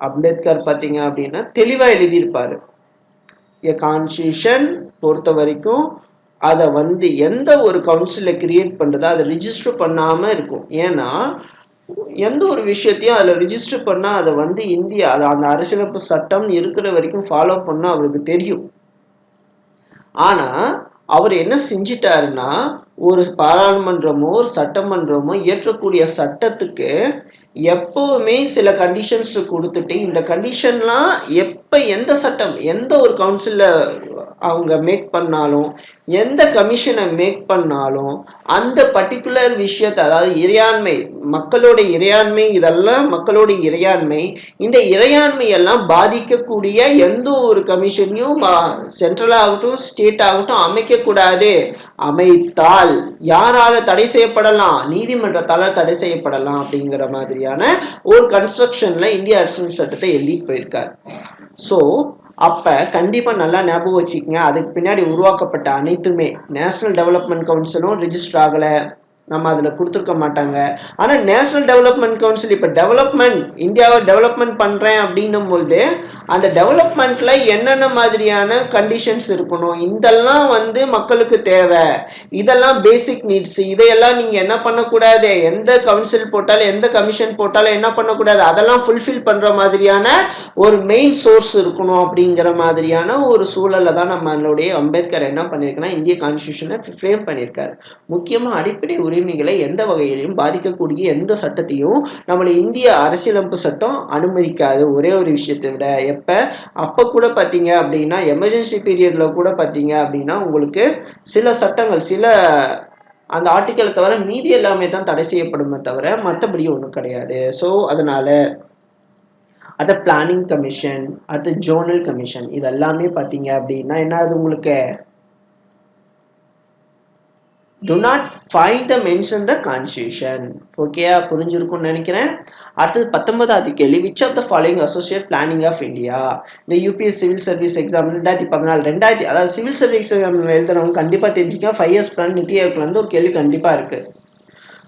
S1: அம்பேத்கர் பார்த்தீங்க அப்படின்னா தெளிவாக எழுதியிருப்பாரு. கான்ஸ்டியூஷன் பொறுத்த வரைக்கும் அதை வந்து எந்த ஒரு கவுன்சில கிரியேட் பண்ணுறதோ அதை ரிஜிஸ்டர் பண்ணாமல் இருக்கும். ஏன்னா எந்த ஒரு விஷயத்தையும் அதில் ரிஜிஸ்டர் பண்ணால் அதை வந்து இந்தியா அது அந்த அரசியலமைப்பு சட்டம் இருக்கிற வரைக்கும் ஃபாலோ பண்ண அவருக்கு தெரியும். ஆனால் அவர் என்ன செஞ்சிட்டாருன்னா, ஒரு பாராளுமன்றமோ ஒரு சட்டமன்றமோ இயற்றக்கூடிய சட்டத்துக்கு எப்பவுமே சில கண்டிஷன்ஸ் கொடுத்துட்டு, இந்த கண்டிஷன்லாம் எப்போ எந்த சட்டம் எந்த ஒரு கவுன்சில்ல அவங்க மேக் பண்ணாலும், எந்த கமிஷனை மேக் பண்ணாலும் அந்த பர்டிகுலர் விஷயத்தை, அதாவது இறையாண்மை, மக்களோட இறையாண்மை, இதெல்லாம் மக்களோட இறையாண்மை, இந்த இறையாண்மை எல்லாம் பாதிக்கக்கூடிய எந்த ஒரு கமிஷனையும் சென்ட்ரல் ஆகட்டும் ஸ்டேட் ஆகட்டும் அமைக்கக்கூடாது. அமைத்தால் யாரால தடை செய்யப்படலாம்? நீதிமன்றத்தால தடை செய்யப்படலாம். அப்படிங்கிற மாதிரியான ஒரு கன்ஸ்ட்ரக்ஷன்ல இந்திய அரசியல் சட்டத்தை எழுதிட்டு போயிருக்காரு. ஸோ அப்போ கண்டிப்பாக நல்லா ஞாபகம் வச்சுக்கோங்க, அதுக்கு பின்னாடி உருவாக்கப்பட்ட அனைத்துமே நேஷனல் டெவலப்மெண்ட் கவுன்சிலும் ரிஜிஸ்டர் ஆகலை, நம்ம அதில் கொடுத்துருக்க மாட்டாங்க. ஆனால் நேஷனல் டெவலப்மெண்ட் கவுன்சில் இப்போ டெவலப்மெண்ட், இந்தியாவை டெவலப்மெண்ட் பண்ணுறேன் அப்படின்னும் பொழுது அந்த டெவலப்மெண்ட்டில் என்னென்ன மாதிரியான கண்டிஷன்ஸ் இருக்கணும், இதெல்லாம் வந்து மக்களுக்கு தேவை, இதெல்லாம் பேசிக் நீட்ஸ், இதையெல்லாம் நீங்கள் என்ன பண்ணக்கூடாது, எந்த கவுன்சில் போட்டாலும் எந்த கமிஷன் போட்டாலும் என்ன பண்ணக்கூடாது, அதெல்லாம் ஃபுல்ஃபில் பண்ணுற மாதிரியான ஒரு மெயின் சோர்ஸ் இருக்கணும். அப்படிங்கிற மாதிரியான ஒரு சூழலை தான் நம்மளுடைய அம்பேத்கர் என்ன பண்ணியிருக்குன்னா இந்திய கான்ஸ்டியூஷனை ஃப்ரேம் பண்ணியிருக்காரு. முக்கியமாக அடிப்படை உரிமைகளை எந்த வகையிலையும் பாதிக்கக்கூடிய எந்த சட்டத்தையும் நம்மளுடைய இந்திய அரசியலமைப்பு சட்டம் அனுமதிக்காது. ஒரே ஒரு விஷயத்தை விட, அப்ப கூட பாத்தீங்க அப்படின்னா எமர்ஜென்சி பீரியட்ல கூட பாத்தீங்க அப்படின்னா உங்களுக்கு சில சட்டங்கள், சில அந்த ஆர்டிக்கலை தவிர மீதி எல்லாமே தான் தடை செய்யப்படுமே தவிர மற்றபடி ஒன்றும் கிடையாது. ஸோ அதனால அது பிளானிங் கமிஷன், அது ஜோனல் கமிஷன், இதெல்லாமே பாத்தீங்க அப்படின்னா என்ன ஆகுது, உங்களுக்கு do not find the mention the constitution. ஓகேயா? புரிஞ்சிருக்கும்னு நினைக்கிறேன். அடுத்தது 19வது கேள்வி. which of the following associate planning of India? இந்த யூபிஎஸ் சிவில் சர்வீஸ் எக்ஸாம் 2014 அதாவது சிவில் சர்வீஸ் எக்ஸாம் எழுதுறவங்க கண்டிப்பா தெரிஞ்சுக்க 5 years பிளான் நிதி ஆயோக்ல இருந்து ஒரு கேள்வி கண்டிப்பா இருக்கு.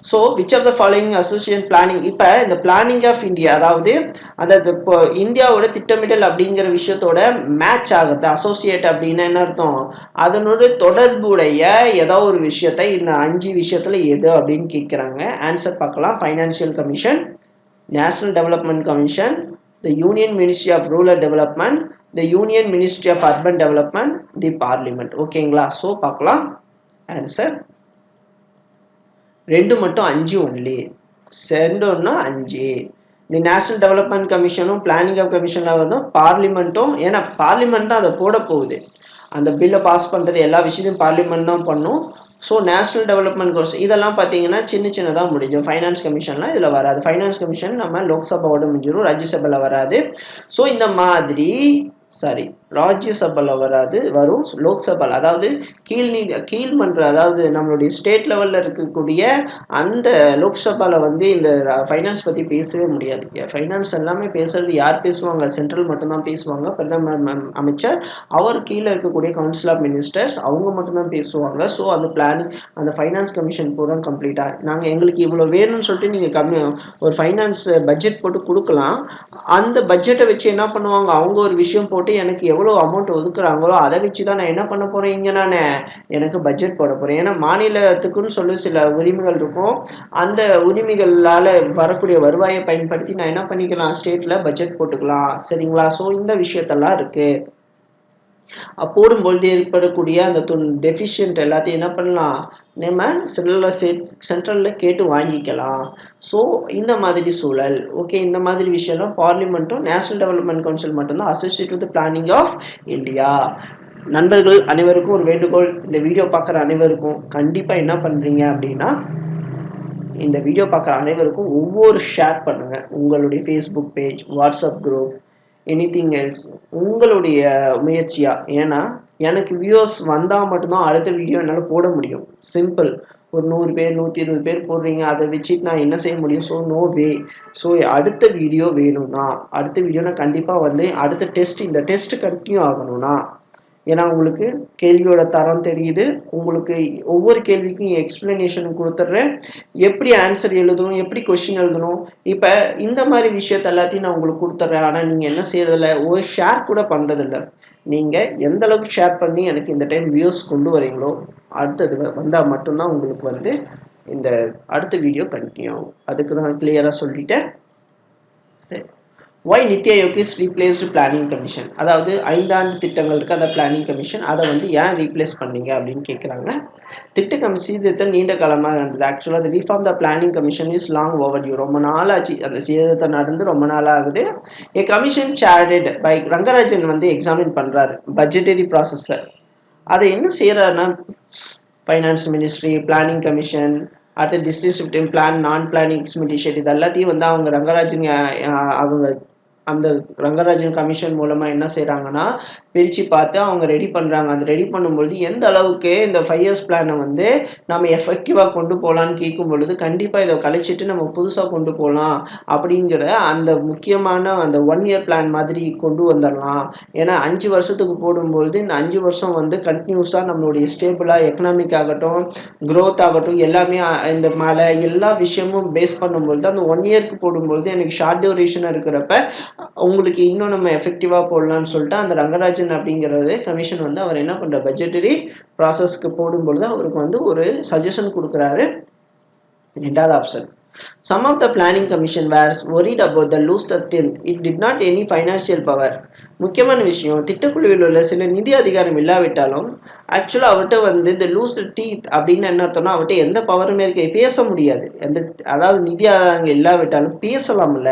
S1: So which of the following associate planning, இப்போ இந்த பிளானிங் ஆஃப் இந்தியா, அதாவது அந்த இப்போ இந்தியாவோட திட்டமிடல் அப்படிங்கிற விஷயத்தோட மேட்ச் ஆகுது. அசோசியேட் அப்படின்னா என்ன அர்த்தம், அதனோட தொடர்புடைய ஏதாவது ஒரு விஷயத்தை இந்த 5 விஷயத்துல எது அப்படின்னு கேட்குறாங்க. ஆன்சர் பார்க்கலாம். Financial commission, national development commission, the union ministry of rural development, the union ministry of urban development, the parliament. ஓகேங்களா? ஸோ பார்க்கலாம். ஆன்சர் 2 மட்டும் 5 ஒன்லி, 2 5. இந்த நேஷனல் டெவலப்மெண்ட் கமிஷனும் பிளானிங் ஆஃப் கமிஷன்ல வந்து பார்லிமெண்ட்டும், ஏன்னா பார்லிமெண்ட் தான் அதை போட போகுது, அந்த பில்லை பாஸ் பண்ணுறது எல்லா விஷயத்தையும் பார்லிமெண்ட் தான் பண்ணும். ஸோ நேஷனல் டெவலப்மெண்ட் கோர்ஸ் இதெல்லாம் பார்த்தீங்கன்னா சின்னதாக முடியும். ஃபைனான்ஸ் கமிஷன்லாம் இதில் வராது. ஃபைனான்ஸ் கமிஷன் நம்ம லோக்சபாவோட முடிஞ்சிடும், ராஜ்யசபாவில் வராது. ஸோ இந்த மாதிரி ராஜ்யசபாவில் வராது, வரும் லோக்சபாவில். அதாவது கீழ்மன்ற, அதாவது நம்மளுடைய ஸ்டேட் லெவலில் இருக்கக்கூடிய அந்த லோக்சபாவில் வந்து இந்த ஃபைனான்ஸ் பற்றி பேசவே முடியாது. ஃபைனான்ஸ் எல்லாமே பேசுறது யார் பேசுவாங்க, சென்ட்ரல் மட்டும்தான் பேசுவாங்க. பிரதமர் அமைச்சர், அவர் கீழே இருக்கக்கூடிய கவுன்சில் ஆஃப் மினிஸ்டர்ஸ், அவங்க மட்டும்தான் பேசுவாங்க. ஸோ அந்த பிளானிங், அந்த ஃபைனான்ஸ் கமிஷன் பூரா கம்ப்ளீட்டாக நாங்கள் எங்களுக்கு இவ்வளோ வேணும்னு சொல்லிட்டு நீங்கள் ஒரு ஃபைனான்ஸ் பட்ஜெட் போட்டு கொடுக்கலாம். அந்த பட்ஜெட்டை வச்சு என்ன பண்ணுவாங்க, அவங்க ஒரு விஷயம் போட்டு எனக்கு எவ்வளோ அமௌண்ட் ஒதுக்குறாங்களோ அதை வச்சு தான் நான் என்ன பண்ண போகிறேன், இங்கே நான் எனக்கு பட்ஜெட் போட போகிறேன். ஏன்னா மாநிலத்துக்குன்னு சொல்லி சில உரிமைகள் இருக்கும். அந்த உரிமைகளால் வரக்கூடிய வருவாயை பயன்படுத்தி நான் என்ன பண்ணிக்கலாம், ஸ்டேட்டில் பட்ஜெட் போட்டுக்கலாம். சரிங்களா? ஸோ இந்த விஷயத்தெல்லாம் இருக்குது. போடும்பொழுது ஏற்படக்கூடிய அந்த டெஃபிஷியன்ட் எல்லாத்தையும் என்ன பண்ணலாம், நம்ம சென்ட்ரலில் கேட்டு வாங்கிக்கலாம். ஸோ இந்த மாதிரி சூழல். ஓகே, இந்த மாதிரி விஷயம்லாம் பார்லிமெண்ட்டும் நேஷனல் டெவலப்மெண்ட் கவுன்சில் மட்டும்தான் associate with planning of India. நண்பர்கள் அனைவருக்கும் ஒரு வேண்டுகோள், இந்த வீடியோ பார்க்குற அனைவருக்கும் கண்டிப்பாக என்ன பண்ணுறீங்க அப்படின்னா, இந்த வீடியோ பார்க்குற அனைவருக்கும் ஒவ்வொரு ஷேர் பண்ணுங்கள். உங்களுடைய Facebook page, WhatsApp group, anything else, உங்களுடைய முயற்சியா. ஏன்னா எனக்கு வியூஸ் வந்தால் மட்டும்தான் அடுத்த வீடியோ என்னால் போட முடியும். சிம்பிள். ஒரு 100 பேர் 120 பேர் போடுறீங்க, அதை வச்சுட்டு நான் என்ன செய்ய முடியும்? So no way. ஸோ அடுத்த வீடியோ வேணும்னா, அடுத்த வீடியோ நான் கண்டிப்பாக வந்து அடுத்த டெஸ்ட், இந்த டெஸ்ட் கண்டினியூ ஆகணும்னா, ஏன்னா உங்களுக்கு கேள்வியோட தரம் தெரியுது, உங்களுக்கு ஒவ்வொரு கேள்விக்கும் எக்ஸ்பிளனேஷன் கொடுத்துட்றேன், எப்படி ஆன்சர் எழுதணும், எப்படி கொஸ்டின் எழுதணும். இப்போ இந்த மாதிரி விஷயத்த எல்லாத்தையும் நான் உங்களுக்கு கொடுத்துட்றேன். ஆனால் நீங்கள் என்ன செய்யறதில்ல, ஒரு ஷேர் கூட பண்ணுறதில்ல. நீங்கள் எந்த அளவுக்கு ஷேர் பண்ணி எனக்கு இந்த டைம் வியூஸ் கொண்டு வரீங்களோ, அடுத்தது வந்தால் மட்டும்தான் உங்களுக்கு வந்து இந்த அடுத்த வீடியோ கண்டினியூ ஆகும். அதுக்கு தான் கிளியராக சொல்லிட்டேன். சரி, why NITI Aayog is replaced planning commission, அதாவது 5 ஆண்டு திட்டங்கள் இருக்குது, அந்த பிளானிங் கமிஷன், அதை வந்து ஏன் ரீப்ளேஸ் பண்ணீங்க அப்படின்னு கேட்குறாங்க. திட்ட சீர்திருத்தம் நீண்ட காலமாக இருந்தது. ஆக்சுவலாக அது reform the planning commission is long overdue, ரொம்ப நாள் ஆச்சு, அந்த சீர்திருத்தம் நடந்து ரொம்ப நாள் ஆகுது. A commission chaired by Rangarajan வந்து எக்ஸாமின் பண்ணுறாரு பட்ஜெட்டரி ப்ராசஸை. அதை என்ன செய்கிறாருன்னா, ஃபைனான்ஸ் மினிஸ்ட்ரி, பிளானிங் கமிஷன், அடுத்து டிஸ்ட்ரிக்ட் பிளான், நான் பிளானிங் எக்ஸ்மிடிஷன், இது எல்லாத்தையும் வந்து அவங்க ரங்கராஜன் அவங்க அந்த ரங்கராஜன் கமிஷன் மூலமாக என்ன செய்கிறாங்கன்னா பிரித்து பார்த்து அவங்க ரெடி பண்ணுறாங்க. அந்த ரெடி பண்ணும்பொழுது எந்த அளவுக்கு இந்த 5 இயர்ஸ் பிளானை வந்து நம்ம எஃபெக்டிவாக கொண்டு போகலான்னு கேட்கும் பொழுது, கண்டிப்பாக இதை கழிச்சிட்டு நம்ம புதுசாக கொண்டு போகலாம் அப்படிங்கிற அந்த முக்கியமான அந்த 1 இயர் பிளான் மாதிரி கொண்டு வந்துடலாம். ஏன்னா 5 வருஷத்துக்கு போடும்பொழுது இந்த 5 வருஷம் வந்து கண்டினியூஸாக நம்மளுடைய ஸ்டேபிளாக எக்கனாமிக் ஆகட்டும், க்ரோத் ஆகட்டும், எல்லாமே இந்த மழை எல்லா விஷயமும் பேஸ் பண்ணும்பொழுது அந்த 1 இயருக்கு போடும்பொழுது எனக்கு ஷார்ட் டியூரேஷனாக இருக்கிறப்ப உங்களுக்கு இன்னும் நம்ம எஃபெக்டிவாக போடலான்னு சொல்லிட்டு அந்த ரங்கராஜன் அப்படிங்கிறது கமிஷன் வந்து அவர் என்ன பண்ணுற பட்ஜெட்டரி ப்ராசஸ்க்கு போடும்பொழுது அவருக்கு வந்து ஒரு சஜஷன் கொடுக்குறாரு. 2வது option, some of the planning commission were worried about the loose 13th, it did not any financial power. முக்கியமான விஷயம், திட்டக்குழுவில் உள்ள சில நிதி அதிகாரம் இல்லாவிட்டாலும் ஆக்சுவலாக அவர்கிட்ட வந்து இந்த லூஸ் டீத் அப்படின்னு என்ன அர்த்தம்னா, அவர்கிட்ட எந்த பவருமே இருக்க, பேச முடியாது. அதாவது நிதி ஆதாரங்கள் இல்லாவிட்டாலும் பேசலாம்ல,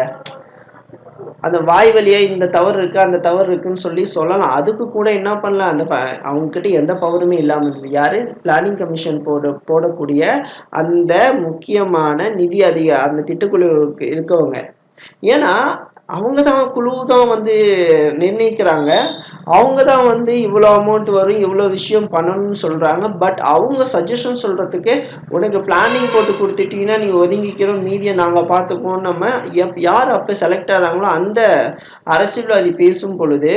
S1: அந்த வாய் வழியா இந்த தவறு இருக்கு அந்த தவறு இருக்குன்னு சொல்லலாம். அதுக்கு கூட என்ன பண்ணலாம், அந்த அவங்க கிட்ட எந்த பவருமே இல்லாம இருந்தது. யாரு? பிளானிங் கமிஷன் போடக்கூடிய அந்த முக்கியமான நிதி அந்த திட்டக்குழு இருக்கவங்க. ஏன்னா அவங்க தான் குழு தான் வந்து நிர்ணயிக்கிறாங்க, அவங்க தான் வந்து இவ்வளோ அமௌண்ட் வரும், இவ்வளோ விஷயம் பண்ணணும்னு சொல்கிறாங்க. பட் அவங்க சஜஷன் சொல்கிறதுக்கு, உனக்கு பிளானிங் போட்டு கொடுத்துட்டீங்கன்னா நீ ஒதுங்கிக்கிறோம், மீதியை நாங்கள் பார்த்துக்குவோம். நம்ம யார் அப்போ செலக்ட் ஆகிறாங்களோ அந்த அரசியல்வாதி பேசும் பொழுது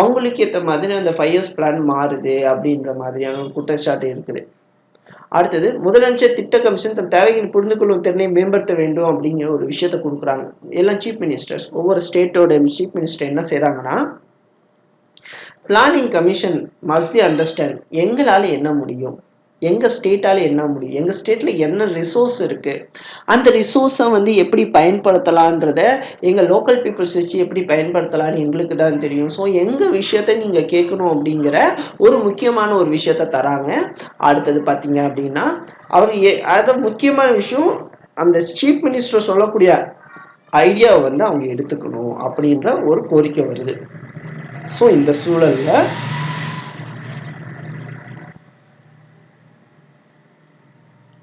S1: அவங்களுக்கு ஏற்ற மாதிரி அந்த 5 இயர்ஸ் பிளான் மாறுது அப்படின்ற மாதிரியான குற்றச்சாட்டு இருக்குது. அடுத்தது முதலமைச்சர் திட்ட கமிஷன் தம் தேவைகளை புரிந்து கொள்ளும் திறனை மேம்படுத்த வேண்டும் அப்படிங்கிற ஒரு விஷயத்த கொடுக்குறாங்க. எல்லாம் சீஃப் மினிஸ்டர்ஸ், ஒவ்வொரு ஸ்டேட்டோட சீஃப் மினிஸ்டர் என்ன செய்யறாங்கன்னா, planning commission must be understand, எங்களால என்ன முடியும், எங்க ஸ்டேட்டால என்ன முடியும், எங்க ஸ்டேட்ல என்ன ரிசோர்ஸ் இருக்கு, அந்த ரிசோர்ஸை வந்து எப்படி பயன்படுத்தலான்றத எங்க லோக்கல் பீப்புள்ஸ் வச்சு எப்படி பயன்படுத்தலாம்னு எங்களுக்கு தான் தெரியும். ஸோ எங்க விஷயத்த நீங்க கேட்கணும் அப்படிங்கிற ஒரு முக்கியமான ஒரு விஷயத்த தராங்க. அடுத்தது பார்த்தீங்க அப்படின்னா அவர் அது முக்கியமான விஷயம், அந்த சீஃப் மினிஸ்டர் சொல்லக்கூடிய ஐடியாவை வந்து அவங்க எடுத்துக்கணும் அப்படின்ற ஒரு கோரிக்கை வருது. ஸோ இந்த சூழல்ல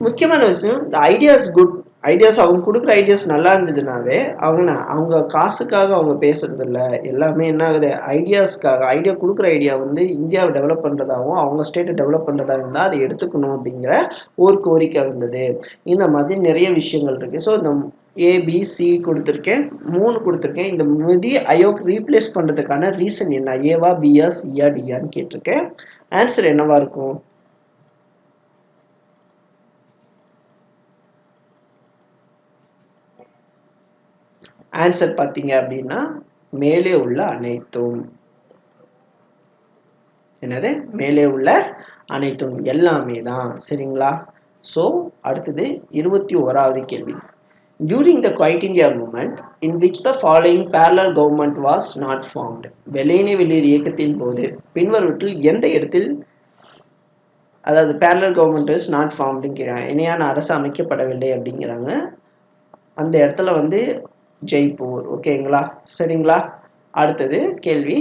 S1: முக்கியமான விஷயம், இந்த ஐடியாஸ் குட் ஐடியாஸ், அவங்க கொடுக்குற ஐடியாஸ் நல்லா இருந்ததுனாவே அவங்க காசுக்காக அவங்க பேசுறது இல்லை. எல்லாமே என்ன ஆகுது, ஐடியாஸ்க்காக, ஐடியா கொடுக்குற ஐடியா வந்து இந்தியாவை டெவலப் பண்ணுறதாகவும் அவங்க ஸ்டேட்டை டெவலப் பண்ணுறதா இருந்தால் அதை எடுத்துக்கணும் அப்படிங்கிற ஒரு கோரிக்கை வந்தது. இந்த மாதிரி நிறைய விஷயங்கள் இருக்குது. ஸோ இந்த ஏபிசி கொடுத்துருக்கேன், 3 கொடுத்துருக்கேன். இந்த நிதி ஆயோக் ரீப்ளேஸ் பண்ணுறதுக்கான ரீசன் என்ன, ஏவா பியா சியா டியான்னு கேட்டிருக்கேன். ஆன்சர் என்னவா இருக்கும்? ஆன்சர் பார்த்தீங்க அப்படின்னா மேலே உள்ள அனைத்தும். என்னது, மேலே உள்ள அனைத்தும் எல்லாமே தான். சரிங்களா? ஸோ அடுத்தது 21வது கேள்வி. During the Quit India movement, in which the following parallel government was not formed? வெள்ளையனே வெளியேறு இயக்கத்தின் போது பின்வருவற்றில் எந்த இடத்தில், அதாவது parallel government is not formed, இணையான அரசு அமைக்கப்படவில்லை அப்படிங்கிறாங்க. அந்த இடத்துல வந்து ஜெய்ப்பூர். ஓகேங்களா? சரிங்களா? அடுத்தது கேள்வி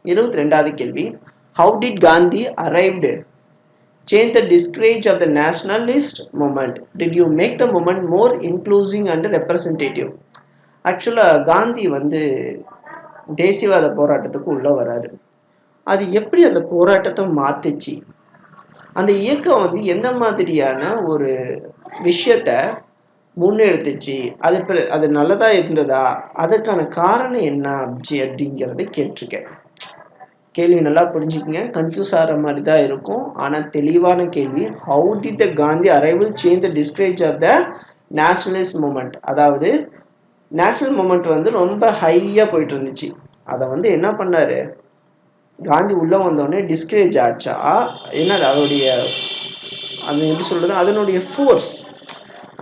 S1: 22வது கேள்வி. How did Gandhi arrived change the discourage of the nationalist movement? Did you make the movement more inclusive and representative? ஆக்சுவலா காந்தி வந்து தேசியவாத போராட்டத்துக்கு உள்ள வராரு. அது எப்படி அந்த போராட்டத்தை மாத்துச்சு, அந்த இயக்கம் வந்து எந்த மாதிரியான ஒரு விஷயத்த முன்னெடுத்துச்சு, அது நல்லதா இருந்ததா, அதுக்கான காரணம் என்ன அப்படிங்கிறத கேட்டிருக்கேன். கேள்வி நல்லா புரிஞ்சுக்கங்க, கன்ஃபியூஸ் ஆகிற மாதிரி தான் இருக்கும், ஆனால் தெளிவான கேள்வி. How did the Gandhi arrival change the discourage of the nationalist movement? அதாவது நேஷனல் மூமெண்ட் வந்து ரொம்ப ஹையாக போயிட்டு இருந்துச்சு, அதை வந்து என்ன பண்ணாரு, காந்தி உள்ள வந்தோடனே டிஸ்கரேஜ் ஆச்சா என்னது, அதோடைய அது எப்படி சொல்றது, அதனுடைய ஃபோர்ஸ்,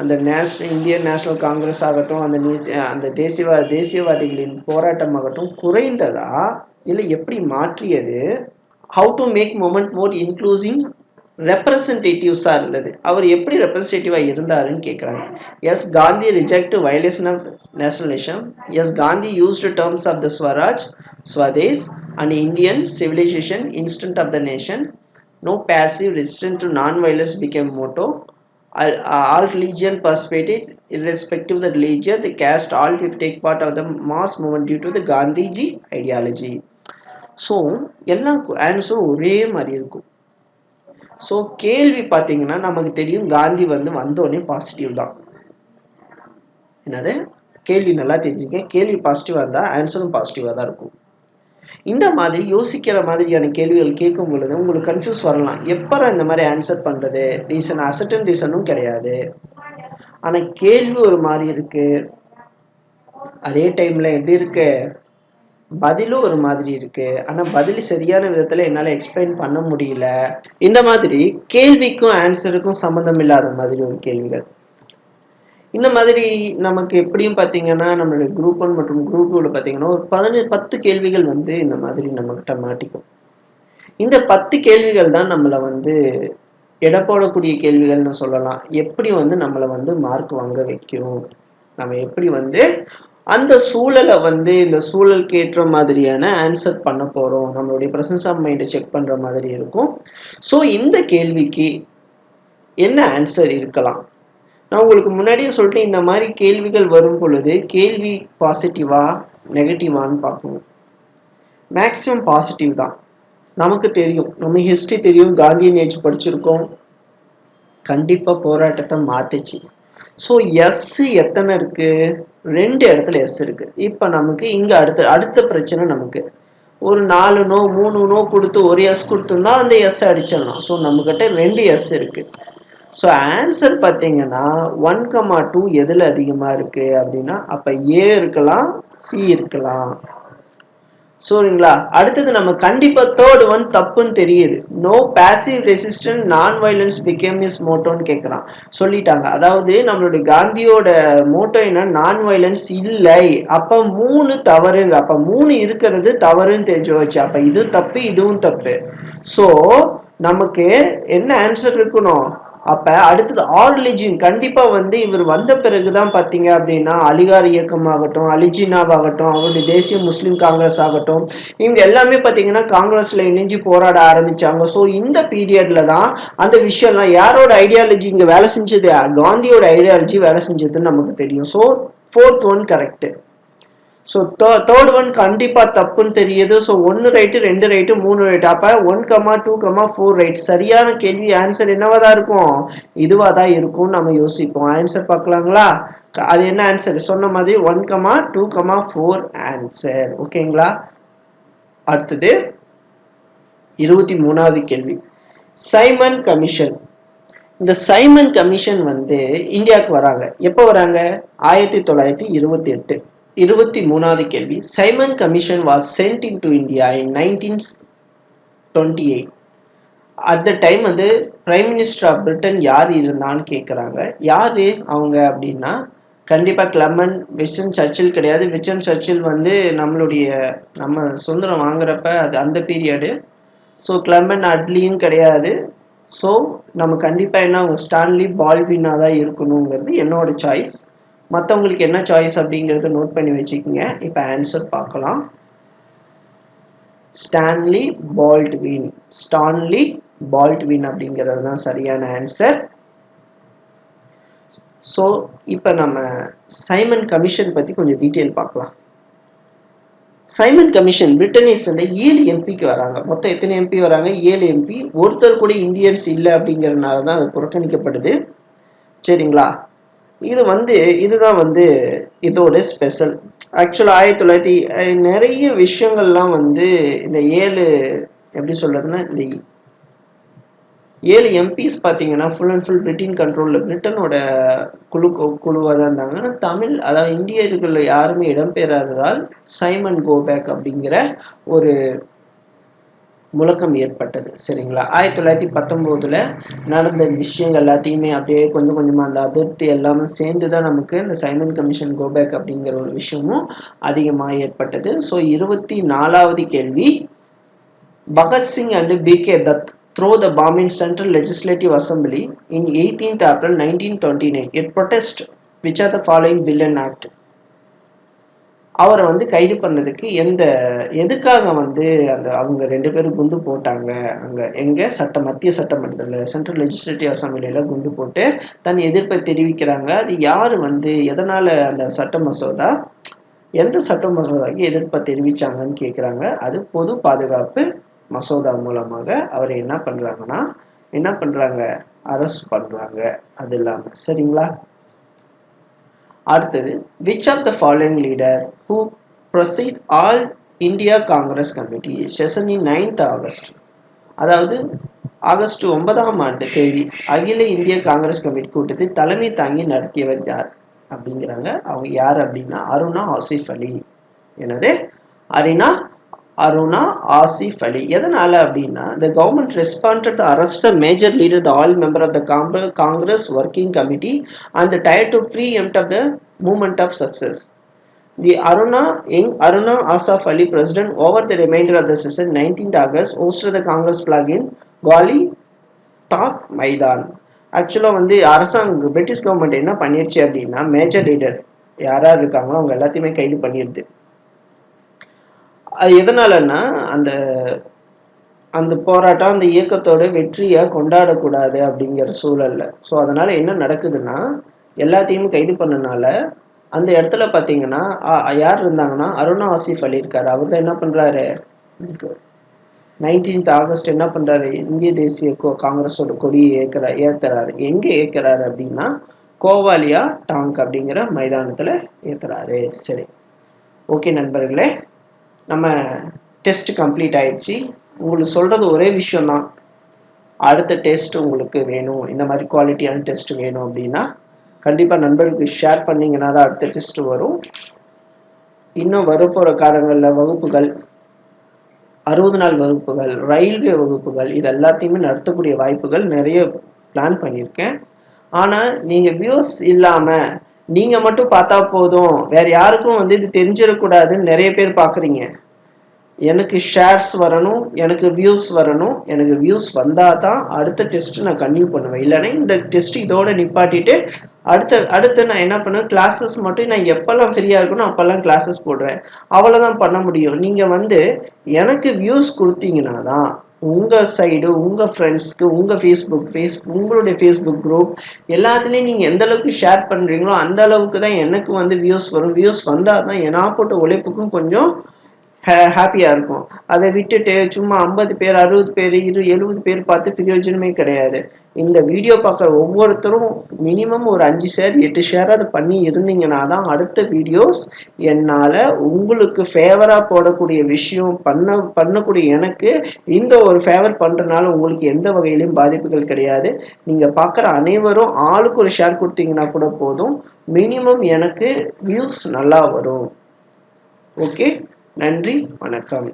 S1: அந்த இந்தியன் நேஷனல் காங்கிரஸ் ஆகட்டும், அந்த தேசியவாதிகளின் போராட்டமாகட்டும் குறைந்ததா, இல்லை எப்படி மாற்றியது? How to make movement more inclusive, ரெப்ரசன்டேட்டிவ்ஸாக இருந்தது. அவர் எப்படி ரெப்ரசன்டேட்டிவாக இருந்தாருன்னு கேட்குறாங்க. As Gandhi reject violation of nationalism. As Gandhi used terms of the Swaraj, Swadesh and Indian civilisation instead of the nation. No passive resistance to non-violence became motto. All religion participated, irrespective of the religion, the caste, all to take part of the mass movement due to the Gandhiji ideology. So எல்லாம் ஆன்சரும் ஒரே மாதிரி இருக்கும். So கேள்வி பார்த்தீங்கன்னா நமக்கு தெரியும், காந்தி வந்து வந்தோடனே பாசிட்டிவ் தான். என்னது, கேள்வி நல்லா தெரிஞ்சுக்க, கேள்வி பாசிட்டிவாக இருந்தால் ஆன்சரும் பாசிட்டிவாக தான் இருக்கும். இந்த மாதிரி யோசிக்கிற மாதிரியான கேள்விகள் கேட்கும் பொழுது உங்களுக்கு கன்ஃபியூஸ் வரலாம், எப்பறம் இந்த மாதிரி ஆன்சர் பண்ணுறது, ரீசன் அசர்டன் ரீசனும் கிடையாது, ஆனால் கேள்வி ஒரு மாதிரி இருக்கு, அதே டைமில் எப்படி இருக்கு, பதிலும் ஒரு மாதிரி இருக்கு, ஆனால் பதில் சரியான விதத்தில் என்னால் எக்ஸ்பிளைன் பண்ண முடியல. இந்த மாதிரி கேள்விக்கும் ஆன்சருக்கும் சம்மந்தம் இல்லாத மாதிரி ஒரு கேள்விகள். இந்த மாதிரி நமக்கு எப்படியும் பார்த்தீங்கன்னா நம்மளுடைய குரூப் 1 மற்றும் குரூப் 2ல பார்த்தீங்கன்னா ஒரு 10 கேள்விகள் வந்து இந்த மாதிரி நம்மகிட்ட மாட்டிக்கும். இந்த 10 கேள்விகள் தான் நம்மளை வந்து எடை போடக்கூடிய கேள்விகள்னு சொல்லலாம். எப்படி வந்து நம்மளை வந்து மார்க் வாங்க வைக்கும், நம்ம எப்படி வந்து அந்த சூழலை வந்து இந்த சூழலுக்கு ஏற்ற மாதிரியான ஆன்சர் பண்ண போகிறோம், நம்மளுடைய ப்ரெசன்ஸ் ஆஃப் மைண்டை செக் பண்ணுற மாதிரி இருக்கும். ஸோ இந்த கேள்விக்கு என்ன ஆன்சர் இருக்கலாம், நான் உங்களுக்கு முன்னாடியே சொல்லிட்டு, இந்த மாதிரி கேள்விகள் வரும் பொழுது கேள்வி பாசிட்டிவா நெகட்டிவான்னு பார்க்கணும். மேக்ஸிமம் பாசிட்டிவ் தான். நமக்கு தெரியும், நம்ம ஹிஸ்ட்ரி தெரியும், காந்தியன் ஏஜ் படிச்சிருக்கோம், கண்டிப்பாக போராட்டத்தை மாத்துச்சு. ஸோ எஸ் எத்தனை இருக்கு, 2 இடத்துல எஸ் இருக்கு. இப்போ நமக்கு இங்கே அடுத்த பிரச்சனை, நமக்கு ஒரு 4 நோ 3 நோ கொடுத்து ஒரு எஸ் கொடுத்துருந்தா அந்த எஸ் அடிச்சிடலாம். ஸோ நம்மக்கிட்ட 2 எஸ் இருக்கு. ஸோ ஆன்சர் பார்த்தீங்கன்னா 1,2 எதில் அதிகமாக இருக்கு அப்படின்னா அப்போ ஏ இருக்கலாம், சி இருக்கலாம். சரிங்களா? அடுத்தது நம்ம கண்டிப்பா தேர்ட் ஒன் தப்புன்னு தெரியுது. No passive resistant non violence became is மோட்டோன்னு கேட்குறான். சொல்லிட்டாங்க. அதாவது நம்மளுடைய காந்தியோட மோட்டோ என்ன, நான் வயலன்ஸ் இல்லை. அப்ப 3 தவறுங்க. அப்ப 3 இருக்கிறது தவறுன்னு தெரிஞ்சு வச்சு. அப்ப இது தப்பு, இதுவும் தப்பு. ஸோ நமக்கு என்ன ஆன்சர் இருக்கணும்? அப்ப அடுத்தது ஆர்லிஜின் கண்டிப்பா வந்து இவர் வந்த பிறகுதான் பாத்தீங்க அப்படின்னா அலிகார் இயக்கமாகட்டும், அலிஜினாவாகட்டும், அவருடைய தேசிய முஸ்லிம் காங்கிரஸ் ஆகட்டும், இவங்க எல்லாமே பாத்தீங்கன்னா காங்கிரஸ்ல இணைஞ்சு போராட ஆரம்பிச்சாங்க. ஸோ இந்த பீரியட்ல தான் அந்த விஷயம்லாம் யாரோட ஐடியாலஜி இங்க வேலை செஞ்சது, காந்தியோட ஐடியாலஜி வேலை செஞ்சதுன்னு நமக்கு தெரியும். So fourth one correct. So third one கண்டிப்பா தப்புன்னு தெரியுது. So 1 right, 2 right, 3 right. அப்ப 1,2,4 ரைட். சரியான கேள்வி ஆன்சர் என்னவா தான் இருக்கும், இதுவா தான் இருக்கும். நம்ம யோசிப்போம். ஆன்சர் பார்க்கலாங்களா? அது என்ன ஆன்சர் சொன்ன மாதிரி 1,2,4 ஆன்சர். ஓகேங்களா? அடுத்தது 23வது கேள்வி, சைமன் கமிஷன். இந்த சைமன் கமிஷன் வந்து இந்தியாவுக்கு வராங்க. எப்போ வராங்க? 1928. 23வது கேள்வி, Simon commission was send in to India in 1928. At the time வந்து பிரைம் மினிஸ்டர் ஆஃப் பிரிட்டன் யார் இருந்தான்னு கேட்குறாங்க. யாரு அவங்க அப்படின்னா கண்டிப்பாக கிளமன் வின்ஸ்டன் சர்ச்சில் கிடையாது. வின்ஸ்டன் சர்ச்சில் வந்து நம்ம சுதந்திரம் வாங்குறப்ப அது அந்த பீரியடு. ஸோ கிளமன் அட்லியும் கிடையாது. ஸோ நம்ம கண்டிப்பாக என்ன, அவங்க ஸ்டான்லி பால்வினாக தான் இருக்கணுங்கிறது என்னோட சாய்ஸ். மற்றவங்களுக்கு என்ன சாய்ஸ் அப்படிங்கிறத நோட் பண்ணி வச்சுக்கோங்க. இப்போ ஆன்சர் பார்க்கலாம். ஸ்டான்லி பால்ட்வின் அப்படிங்கிறது தான் சரியான ஆன்சர். ஸோ இப்போ நம்ம சைமன் கமிஷன் பற்றி கொஞ்சம் டீட்டெயில் பார்க்கலாம். சைமன் கமிஷன் பிரிட்டனிஸ் வந்து 7 எம்பிக்கு வராங்க. மொத்தம் எத்தனை எம்பி வராங்க? 7 எம்பி. ஒருத்தர் கூட இந்தியன்ஸ் இல்லை அப்படிங்கிறதுனால தான் அது புறக்கணிக்கப்படுது. சரிங்களா? இதுதான் வந்து இதோட ஸ்பெஷல். ஆக்சுவலாக 1900 நிறைய விஷயங்கள்லாம் வந்து இந்த 7 எப்படி சொல்றதுன்னா, இந்த 7 எம்பிஸ் பார்த்தீங்கன்னா ஃபுல் அண்ட் ஃபுல் பிரிட்டன் கண்ட்ரோலில் பிரிட்டனோட குழுவாக தான் இருந்தாங்க. ஆனால் தமிழ், அதாவது இந்தியர்கள் யாருமே இடம்பெறாததால் சைமன் கோபேக் அப்படிங்கிற ஒரு முழக்கம் ஏற்பட்டது. சரிங்களா? 1919 நடந்த விஷயங்கள் எல்லாத்தையுமே அப்படியே கொஞ்சம் கொஞ்சமாக அந்த அதிருப்தி எல்லாமே சேர்ந்து தான் நமக்கு இந்த சைமன் கமிஷன் கோபேக் அப்படிங்கிற ஒரு விஷயமும் அதிகமாக ஏற்பட்டது. ஸோ 24வது கேள்வி, Bhagat Singh and PK Dutt throw the bomb in Central Legislative Assembly in 18th April 1929 at protest which are the following bill and act. அவரை வந்து கைது பண்ணதுக்கு எதுக்காக வந்து அவங்க 2 பேரும் குண்டு போட்டாங்க அங்க மத்திய சட்டமன்றத்தில் சென்ட்ரல் லெஜிஸ்லேட்டிவ் அசம்பிளியில குண்டு போட்டு தன் எதிர்ப்பை தெரிவிக்கிறாங்க. அது யாரு வந்து எதனால அந்த எந்த சட்ட மசோதாக்கு எதிர்ப்பை தெரிவிச்சாங்கன்னு கேட்குறாங்க. அது பொது பாதுகாப்பு மசோதா மூலமாக அவரை என்ன பண்றாங்க, அரெஸ்ட் பண்றாங்க. அது இல்லாம சரிங்களா? அடுத்தது, which of the following leader who preside all India Congress Committee session in 9th August, அதாவது ஆகஸ்ட் 9ஆம் தேதி அகில இந்திய காங்கிரஸ் கமிட்டி கூட்டத்தை தலைமை தாங்கி நடத்தியவர் யார் அப்படிங்கிறாங்க. அவங்க யார் அப்படின்னா அருணா ஆசிஃப் அலி. அருணா ஆசிஃப் அலி. எதனால அப்படின்னா the government responded to arrest the major leader, the all member of the Congress working committee and the tied to preempt of the movement of success. The young Aruna Asif Ali president over the remainder of the session 19th August hosted the Congress flag in Gwali Talk Maidan. ஆக்சுவலாக வந்து British government என்ன பண்ணிருச்சு அப்படின்னா major leader யாரார் இருக்காங்களோ அவங்க எல்லாத்தையுமே கைது பண்ணிடுது. அது எதனாலன்னா அந்த போராட்டம் அந்த இயக்கத்தோட வெற்றியை கொண்டாடக்கூடாது அப்படிங்கிற சூழல்ல. ஸோ அதனால என்ன நடக்குதுன்னா எல்லாத்தையும் கைது பண்ணனால அந்த இடத்துல பார்த்தீங்கன்னா யார் இருந்தாங்கன்னா அருணா ஆசிஃப் அலி இருக்காரு. அவர் தான் என்ன பண்றாரு, 19th ஆகஸ்ட் என்ன பண்றாரு, இந்திய தேசிய காங்கிரஸோட கொடியை ஏத்துறாரு. எங்க ஏற்கிறாரு அப்படின்னா கோவாலியா டாங்க் அப்படிங்கிற மைதானத்துல ஏத்துறாரு. சரி, ஓகே நண்பர்களே, நம்ம டெஸ்ட் கம்ப்ளீட் ஆயிடுச்சு. உங்களுக்கு சொல்றது ஒரே விஷயம்தான், அடுத்த டெஸ்ட் உங்களுக்கு வேணும், இந்த மாதிரி குவாலிட்டியான டெஸ்ட் வேணும் அப்படின்னா கண்டிப்பாக நண்பர்களுக்கு ஷேர் பண்ணிங்கன்னா தான் அடுத்த டெஸ்ட் வரும். இன்னும் வரப்போகிற காலங்களில் வகுப்புகள், 60 நாள் வகுப்புகள், ரயில்வே வகுப்புகள், இது எல்லாத்தையுமே நடத்தக்கூடிய வாய்ப்புகள் நிறைய பிளான் பண்ணியிருக்கேன். ஆனால் நீங்கள் வியூஸ் இல்லாமல் நீங்கள் மட்டும் பார்த்தா போதும், வேறு யாருக்கும் இது தெரிஞ்சிடக்கூடாதுன்னு நிறைய பேர் பார்க்குறீங்க. எனக்கு ஷேர்ஸ் வரணும், எனக்கு வியூஸ் வரணும். எனக்கு வியூஸ் வந்தால் தான் அடுத்த டெஸ்ட் நான் கன்டினியூ பண்ணுவேன். இல்லைன்னா இந்த டெஸ்ட் இதோட நிப்பாட்டிட்டு அடுத்து நான் என்ன பண்ணுவேன், கிளாஸஸ் மட்டும் நான் எப்பெல்லாம் ஃப்ரீயாக இருக்கணும் அப்போல்லாம் கிளாஸஸ் போடுவேன். அவ்வளோதான் பண்ண முடியும். நீங்கள் எனக்கு வியூஸ் கொடுத்தீங்கன்னா தான் உங்கள் சைடு, உங்கள் ஃப்ரெண்ட்ஸ்க்கு, உங்களுடைய ஃபேஸ்புக் குரூப் எல்லாத்துலேயும் நீங்கள் எந்த அளவுக்கு ஷேர் பண்ணுறீங்களோ அந்த அளவுக்கு தான் எனக்கு வியூஸ் வரும். வியூஸ் வந்தால் தான் நான் போட்ட உழைப்புக்கும் கொஞ்சம் ஹாப்பியாக இருக்கும். அதை விட்டுட்டு சும்மா 50 பேர், 60 பேர், 70 பேர் பார்த்து பிரயோஜனமே கிடையாது. இந்த வீடியோ பார்க்குற ஒவ்வொருத்தரும் மினிமம் ஒரு 5 ஷேர் 8 ஷேராவது பண்ணி இருந்தீங்கன்னா தான் அடுத்த வீடியோஸ் என்னால் உங்களுக்கு ஃபேவராக போடக்கூடிய விஷயம் பண்ணக்கூடிய எனக்கு இந்த ஒரு ஃபேவர் பண்ணுறதுனால உங்களுக்கு எந்த வகையிலையும் பாதிப்புகள் கிடையாது. நீங்கள் பார்க்குற அனைவரும் ஆளுக்கு ஒரு ஷேர் கொடுத்தீங்கன்னா கூட போதும், மினிமம் எனக்கு வியூஸ் நல்லா வரும். ஓகே, நன்றி, வணக்கம்.